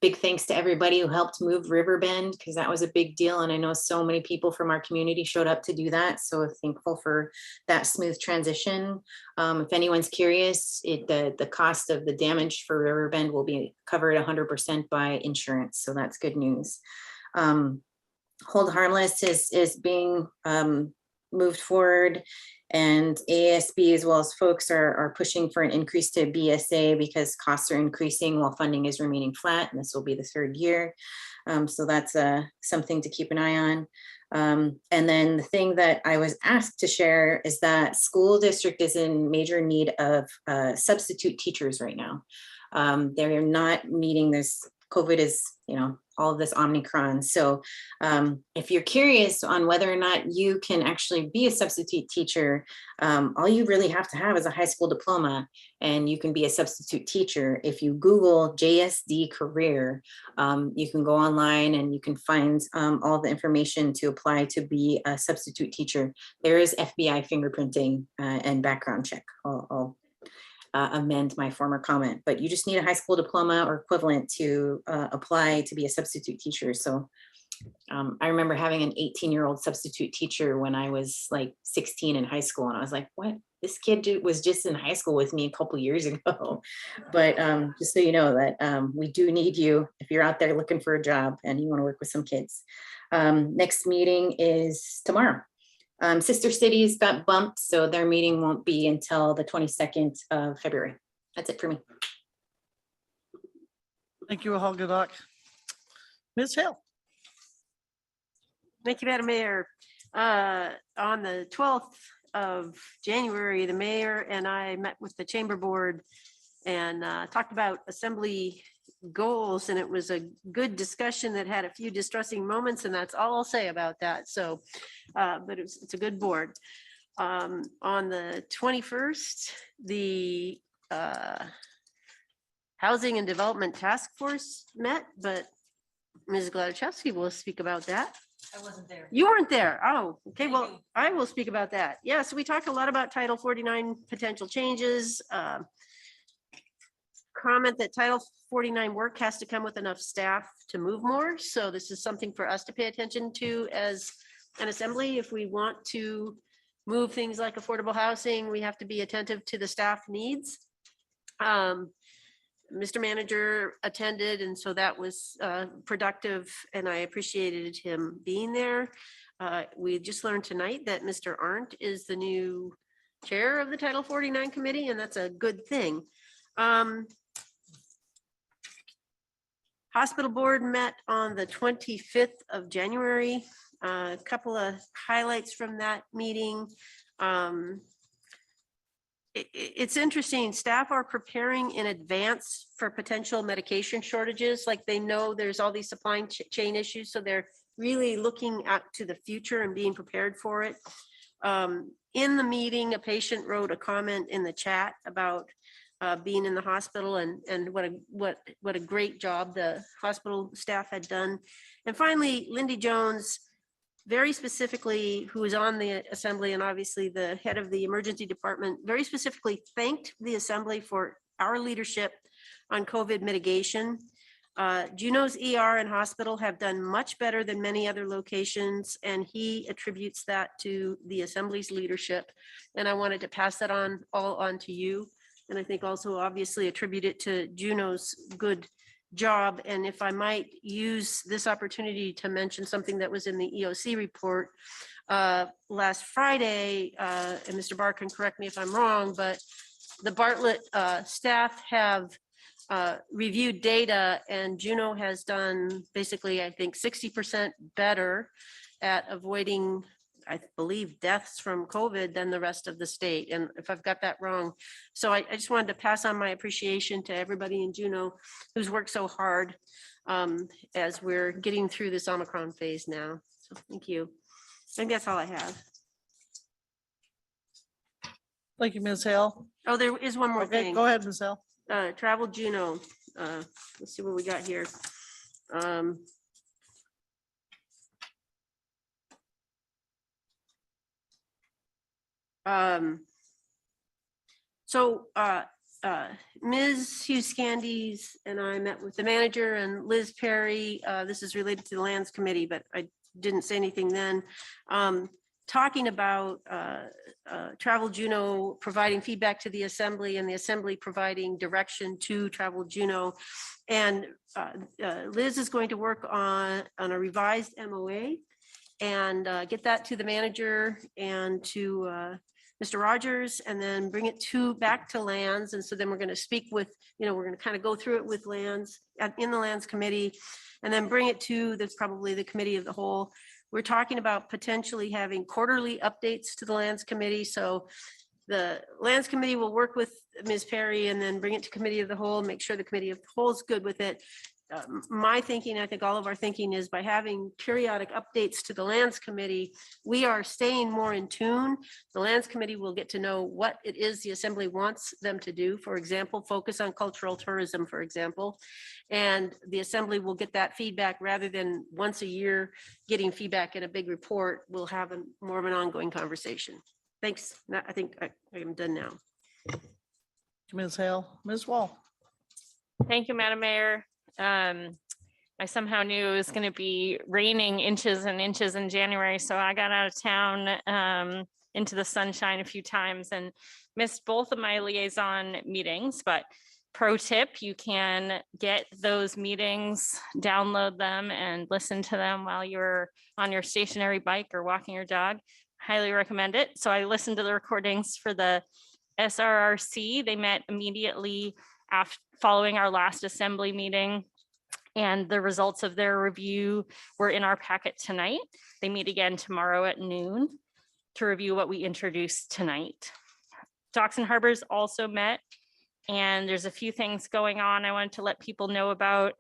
big thanks to everybody who helped move Riverbend because that was a big deal. And I know so many people from our community showed up to do that. So thankful for that smooth transition. If anyone's curious, the cost of the damage for Riverbend will be covered 100% by insurance. So that's good news. Hold Harmless is being moved forward. And ASB as well as folks are pushing for an increase to BSA because costs are increasing while funding is remaining flat. And this will be the 3rd year. So that's something to keep an eye on. And then the thing that I was asked to share is that school district is in major need of substitute teachers right now. They're not meeting this. COVID is, all of this Omicron. So if you're curious on whether or not you can actually be a substitute teacher, all you really have to have is a high school diploma, and you can be a substitute teacher. If you Google JSD career, you can go online and you can find all the information to apply to be a substitute teacher. There is FBI fingerprinting and background check. I'll amend my former comment, but you just need a high school diploma or equivalent to apply to be a substitute teacher. So I remember having an 18-year-old substitute teacher when I was like 16 in high school. And I was like, what? This kid was just in high school with me a couple years ago. But just so you know that we do need you if you're out there looking for a job and you want to work with some kids. Next meeting is tomorrow. Sister cities got bumped, so their meeting won't be until the 22nd of February. That's it for me. Thank you, Hoggadock. Ms. Hill. Thank you, Madam Mayor. On the 12th of January, the mayor and I met with the chamber board and talked about assembly goals, and it was a good discussion that had a few distressing moments, and that's all I'll say about that. So, but it's a good board. On the 21st, the Housing and Development Task Force met, but Ms. Gladachevsky will speak about that. I wasn't there. You weren't there. Oh, okay. Well, I will speak about that. Yeah, so we talked a lot about Title 49 potential changes. Comment that Title 49 work has to come with enough staff to move more. So this is something for us to pay attention to as an assembly. If we want to move things like affordable housing, we have to be attentive to the staff needs. Mr. Manager attended, and so that was productive, and I appreciated him being there. We just learned tonight that Mr. Arndt is the new chair of the Title 49 committee, and that's a good thing. Hospital board met on the 25th of January. A couple of highlights from that meeting. It's interesting, staff are preparing in advance for potential medication shortages. Like they know there's all these supply chain issues, so they're really looking out to the future and being prepared for it. In the meeting, a patient wrote a comment in the chat about being in the hospital and what a great job the hospital staff had done. And finally, Lindy Jones, very specifically, who is on the assembly and obviously the head of the emergency department, very specifically thanked the assembly for our leadership on COVID mitigation. Juneau's ER and hospital have done much better than many other locations, and he attributes that to the assembly's leadership. And I wanted to pass that all on to you. And I think also obviously attribute it to Juneau's good job. And if I might use this opportunity to mention something that was in the EOC report last Friday, and Mr. Barr can correct me if I'm wrong, but the Bartlett staff have reviewed data, and Juneau has done basically, I think, 60% better at avoiding, I believe, deaths from COVID than the rest of the state. And if I've got that wrong. So I just wanted to pass on my appreciation to everybody in Juneau who's worked so hard as we're getting through this Omicron phase now. So thank you. I think that's all I have. Thank you, Ms. Hale. Oh, there is one more Okay, thing. go ahead, Ms. Hale. Travel Juneau. Let's see what we got here. So Ms. Hughes Scandies and I met with the manager and Liz Perry. This is related to the lands committee, but I didn't say anything then. Talking about Travel Juneau providing feedback to the assembly and the assembly providing direction to Travel Juneau. And Liz is going to work on a revised MOA. and get that to the manager and to Mr. Rogers, and then bring it back to Lands. And so then we're going to speak with, we're going to kind of go through it with Lands in the Lands Committee, and then bring it to that's probably the Committee of the Whole. We're talking about potentially having quarterly updates to the Lands Committee. So the Lands Committee will work with Ms. Perry and then bring it to Committee of the Whole, make sure the Committee of the Whole is good with it. My thinking, I think all of our thinking is by having periodic updates to the Lands Committee, we are staying more in tune. The Lands Committee will get to know what it is the Assembly wants them to do. For example, focus on cultural tourism, for example. And the Assembly will get that feedback rather than once a year getting feedback in a big report. We'll have more of an ongoing conversation. Thanks. I think I am done now. Ms. Hale, Ms. Wall. Thank you, Madam Mayor. I somehow knew it was going to be raining inches and inches in January, so I got out of town into the sunshine a few times and missed both of my liaison meetings. But pro tip, you can get those meetings, download them and listen to them while you're on your stationary bike or walking your dog. Highly recommend it. So I listened to the recordings for the SRRC. They met immediately after following our last Assembly meeting, and the results of their review were in our packet tonight. They meet again tomorrow at noon to review what we introduced tonight. Docks and Harbors also met, and there's a few things going on I wanted to let people know about.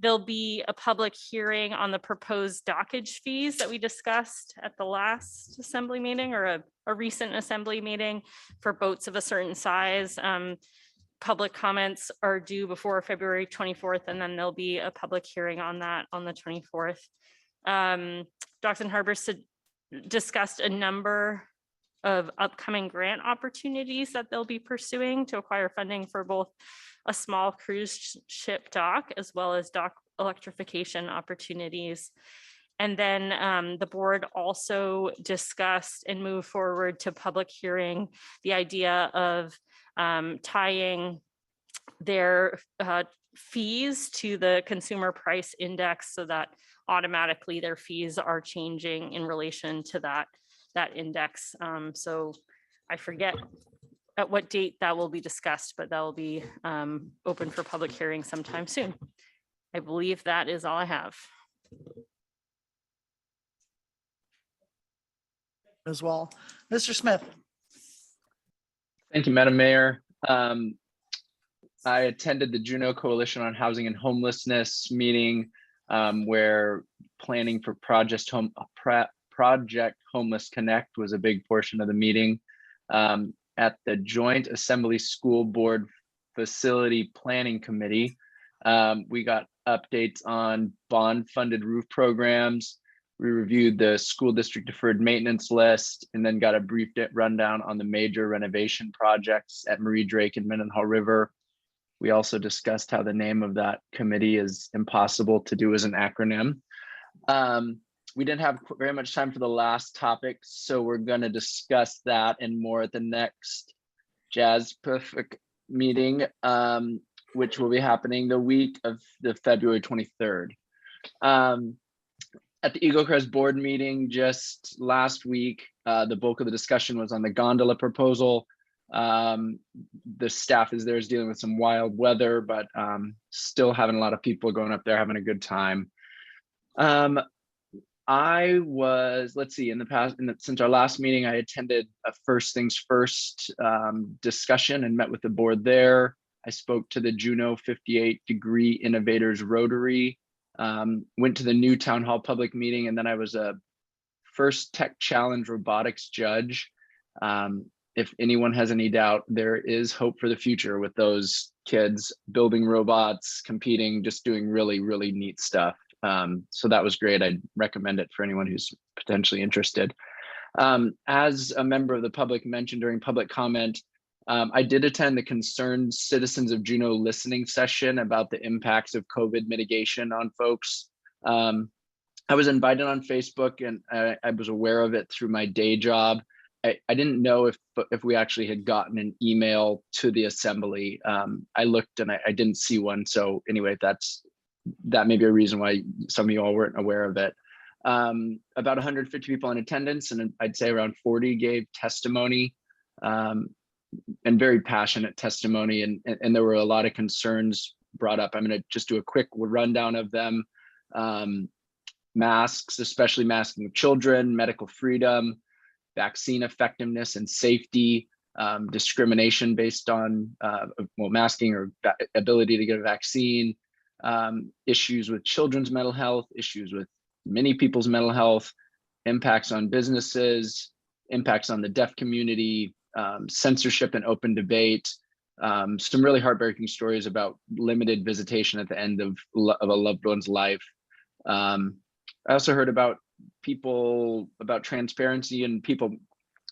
There'll be a public hearing on the proposed dockage fees that we discussed at the last Assembly meeting, or a recent Assembly meeting for boats of a certain size. Public comments are due before February 24th, and then there'll be a public hearing on that on the 24th. Docks and Harbors discussed a number of upcoming grant opportunities that they'll be pursuing to acquire funding for both a small cruise ship dock as well as dock electrification opportunities. And then the board also discussed and moved forward to public hearing the idea of tying their fees to the consumer price index so that automatically their fees are changing in relation to that index. So I forget at what date that will be discussed, but that will be open for public hearing sometime soon. I believe that is all I have. As well. Mr. Smith. Thank you, Madam Mayor. I attended the Juneau Coalition on Housing and Homelessness meeting where planning for Project Homeless Connect was a big portion of the meeting. At the Joint Assembly School Board Facility Planning Committee, we got updates on bond-funded roof programs. We reviewed the school district deferred maintenance list and then got a brief rundown on the major renovation projects at Marie Drake and Mendenhall River. We also discussed how the name of that committee is impossible to do as an acronym. We didn't have very much time for the last topic, so we're going to discuss that and more at the next Jazz Perfect meeting, which will be happening the week of the February 23rd. At the Eagle Crest board meeting just last week, the bulk of the discussion was on the gondola proposal. The staff is dealing with some wild weather, but still having a lot of people going up there having a good time. I was, let's see, since our last meeting, I attended a First Things First discussion and met with the board there. I spoke to the Juneau 58 Degree Innovators Rotary, went to the new town hall public meeting, and then I was a First Tech Challenge robotics judge. If anyone has any doubt, there is hope for the future with those kids building robots, competing, just doing really, really neat stuff. So that was great. I'd recommend it for anyone who's potentially interested. As a member of the public mentioned during public comment, I did attend the Concerned Citizens of Juneau listening session about the impacts of COVID mitigation on folks. I was invited on Facebook and I was aware of it through my day job. I didn't know if we actually had gotten an email to the assembly. I looked and I didn't see one. So anyway, that's that may be a reason why some of you all weren't aware of it. About 150 people in attendance, and I'd say around 40 gave testimony, and very passionate testimony. And there were a lot of concerns brought up. I'm going to just do a quick rundown of them. Masks, especially masking of children, medical freedom, vaccine effectiveness and safety, discrimination based on masking or ability to get a vaccine, issues with children's mental health, issues with many people's mental health, impacts on businesses, impacts on the deaf community, censorship and open debate, some really heartbreaking stories about limited visitation at the end of a loved one's life. I also heard about transparency and people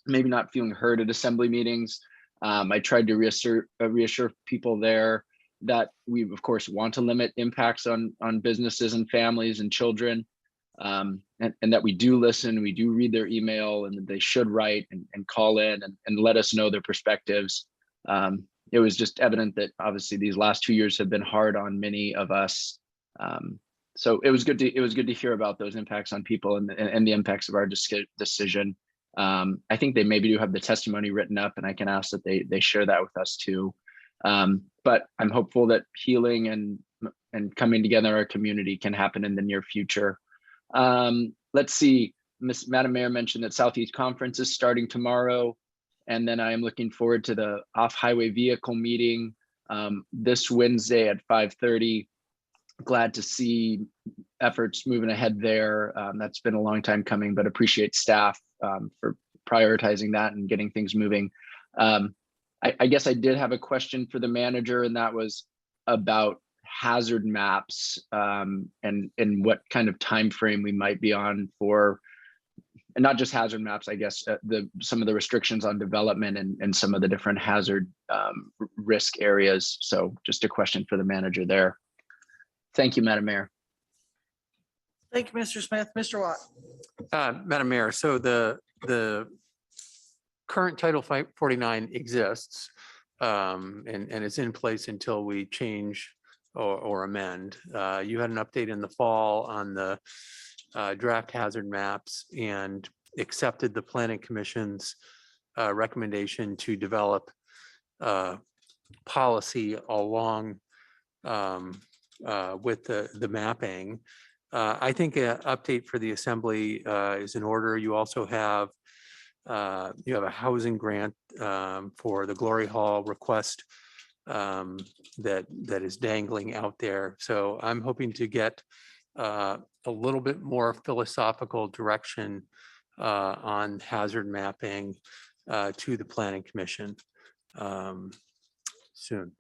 maybe not feeling heard at assembly meetings. I tried to reassure people there that we, of course, want to limit impacts on businesses and families and children, and that we do listen, we do read their email, and that they should write and call in and let us know their perspectives. It was just evident that obviously these last 2 years have been hard on many of us. So it was good to hear about those impacts on people and the impacts of our decision. I think they maybe do have the testimony written up, and I can ask that they share that with us too. But I'm hopeful that healing and coming together in our community can happen in the near future. Let's see, Madam Mayor mentioned that Southeast Conference is starting tomorrow, and then I am looking forward to the off-highway vehicle meeting this Wednesday at 5:30. Glad to see efforts moving ahead there. That's been a long time coming, but appreciate staff for prioritizing that and getting things moving. I guess I did have a question for the manager, and that was about hazard maps and what kind of time frame we might be on for, and not just hazard maps, I guess, some of the restrictions on development and some of the different hazard risk areas. So just a question for the manager there. Thank you, Madam Mayor. Thank you, Mr. Smith. Mr. Watt. Madam Mayor, so the current Title 49 exists and it's in place until we change or amend. You had an update in the fall on the draft hazard maps and accepted the Planning Commission's recommendation to develop policy along with the mapping. I think an update for the Assembly is in order. You also have a housing grant for the Glory Hall request that is dangling out there. So I'm hoping to get a little bit more philosophical direction on hazard mapping to the Planning Commission soon.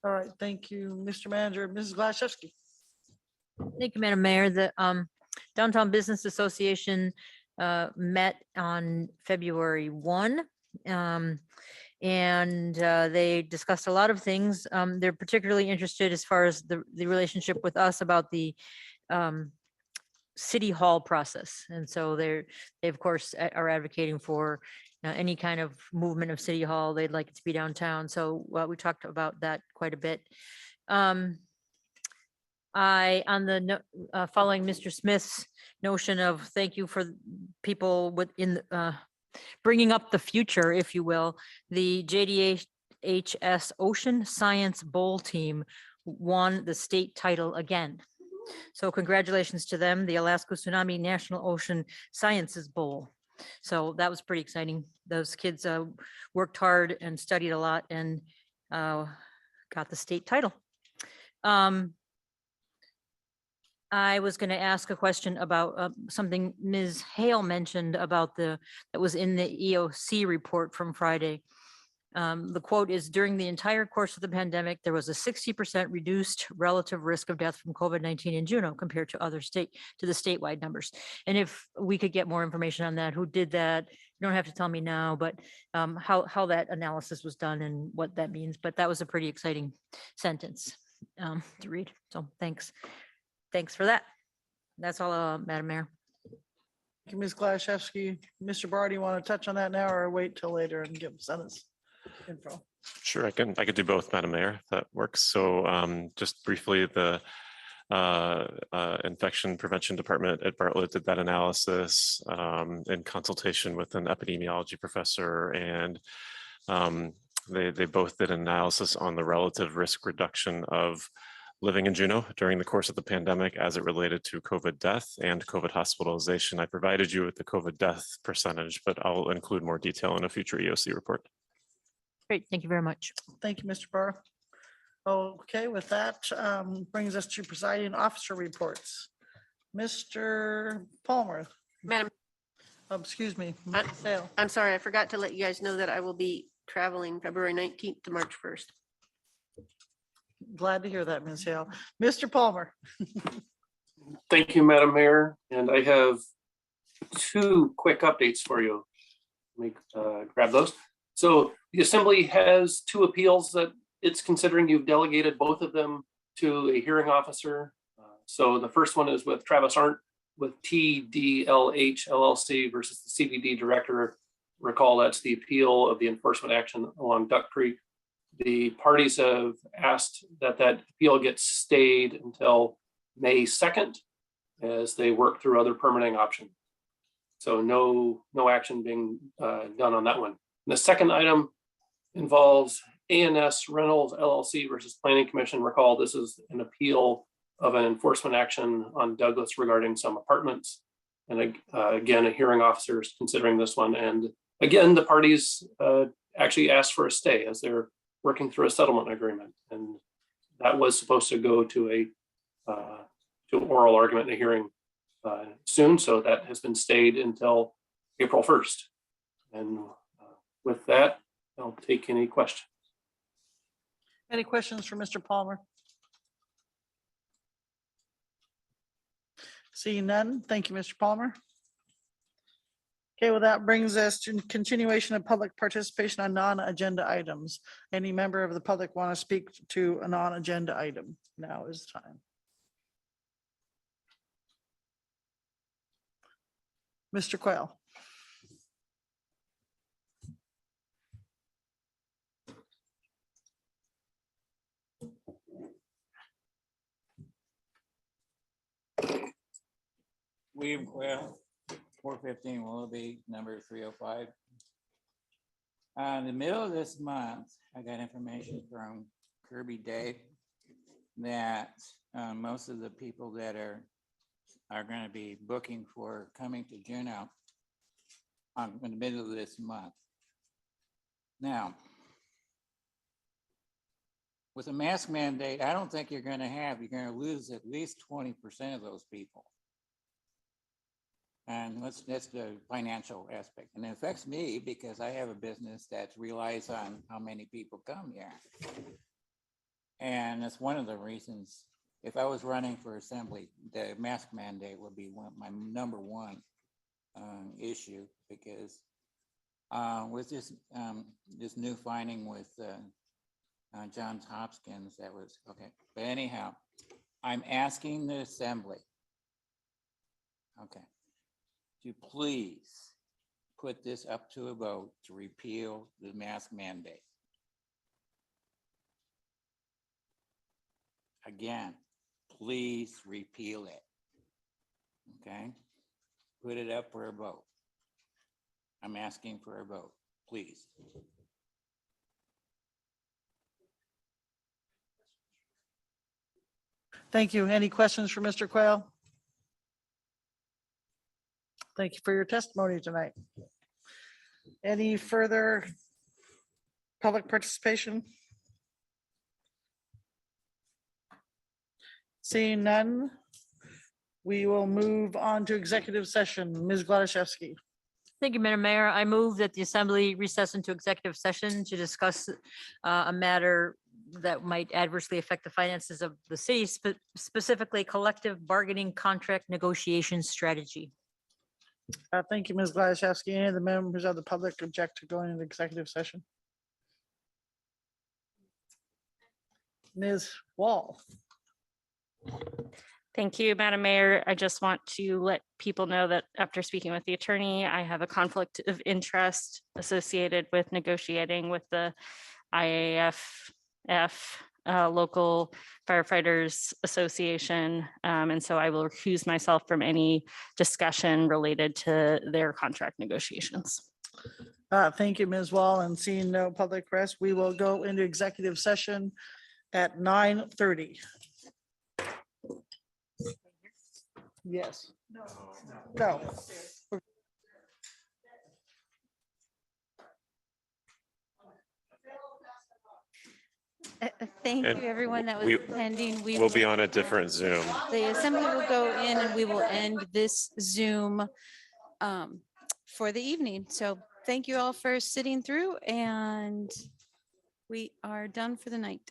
All right, thank you, Mr. Manager. Mrs. Glaszewski. Thank you, Madam Mayor. The Downtown Business Association met on February 1. And they discussed a lot of things. They're particularly interested as far as the relationship with us about the City Hall process. And so they of course are advocating for any kind of movement of City Hall. They'd like it to be downtown. So we talked about that quite a bit. Following Mr. Smith's notion of thank you for people bringing up the future, if you will, the JDHS Ocean Science Bowl team won the state title again. So congratulations to them, the Alaska Tsunami National Ocean Sciences Bowl. So that was pretty exciting. Those kids worked hard and studied a lot and got the state title. I was going to ask a question about something Ms. Hale mentioned about that was in the EOC report from Friday. The quote is, during the entire course of the pandemic, there was a 60% reduced relative risk of death from COVID-19 in Juneau compared to the statewide numbers. And if we could get more information on that, who did that? You don't have to tell me now, but how that analysis was done and what that means. But that was a pretty exciting sentence to read. So thanks. Thanks for that. That's all, Madam Mayor. Thank you, Ms. Glaszewski. Mr. Barr, do you want to touch on that now or wait till later and give a sentence? info. Sure, I could do both, Madam Mayor, if that works. So just briefly, the infection prevention department at Bartlett did that analysis in consultation with an epidemiology professor, and they both did an analysis on the relative risk reduction of living in Juneau during the course of the pandemic as it related to COVID death and COVID hospitalization. I provided you with the COVID death percentage, but I'll include more detail in a future EOC report. Great, thank you very much. Thank you, Mr. Burr. Okay, with that brings us to presiding officer reports. Mr. Palmer. Madam, excuse me. I'm sorry, I forgot to let you guys know that I will be traveling February 19th to March 1st. Glad to hear that, Ms. Hale. Mr. Palmer. Thank you, Madam Mayor. And I have two quick updates for you. Let me grab those. So the Assembly has two appeals that it's considering. You've delegated both of them to a hearing officer. So the first one is with Travis Arndt with TDLH LLC versus the CBD director. Recall that's the appeal of the enforcement action along Duck Creek. The parties have asked that that appeal gets stayed until May 2nd as they work through other permitting options. So no action being done on that one. The second item involves ANS Reynolds LLC versus Planning Commission. Recall this is an appeal of an enforcement action on Douglas regarding some apartments. And again, a hearing officer is considering this one. And again, the parties actually asked for a stay as they're working through a settlement agreement. And that was supposed to go to an oral argument in a hearing soon. So that has been stayed until April 1st. And with that, I'll take any questions. Any questions for Mr. Palmer? Seeing none, thank you, Mr. Palmer. Okay, well, that brings us to continuation of public participation on non-agenda items. Any member of the public want to speak to a non-agenda item? Now is the time. Mr. Quayle. William Quayle, 415 Willoughby, number 305. In the middle of this month, I got information from Kirby Day that most of the people that are going to be booking for coming to Juneau in the middle of this month. Now, with a mask mandate, I don't think you're going to lose at least 20% of those people. And that's the financial aspect. And it affects me because I have a business that relies on how many people come here. And that's one of the reasons, if I was running for assembly, the mask mandate would be my number one issue, because with this new finding with Johns Hopkins, that was okay. But anyhow, I'm asking the assembly, okay, to please put this up to a vote to repeal the mask mandate. Again, please repeal it. Okay, put it up for a vote. I'm asking for a vote, please. Thank you. Any questions for Mr. Quayle? Thank you for your testimony tonight. Any further public participation? Seeing none, we will move on to executive session. Ms. Gladysevsky. Thank you, Madam Mayor. I move that the Assembly recess into executive session to discuss a matter that might adversely affect the finances of the city, specifically collective bargaining contract negotiation strategy. Thank you, Ms. Gladysevsky. Any of the members of the public object to going into executive session? Ms. Wall. Thank you, Madam Mayor. I just want to let people know that after speaking with the attorney, I have a conflict of interest associated with negotiating with the IAFF local firefighters association. And so I will recuse myself from any discussion related to their contract negotiations. Thank you, Ms. Wall, and seeing no public press, we will go into executive session at 9:30. Yes. No. Thank And you, everyone that was we- attending. We'll be on a different Zoom. The assembly will go in and we will end this Zoom for the evening. So thank you all for sitting through, and we are done for the night.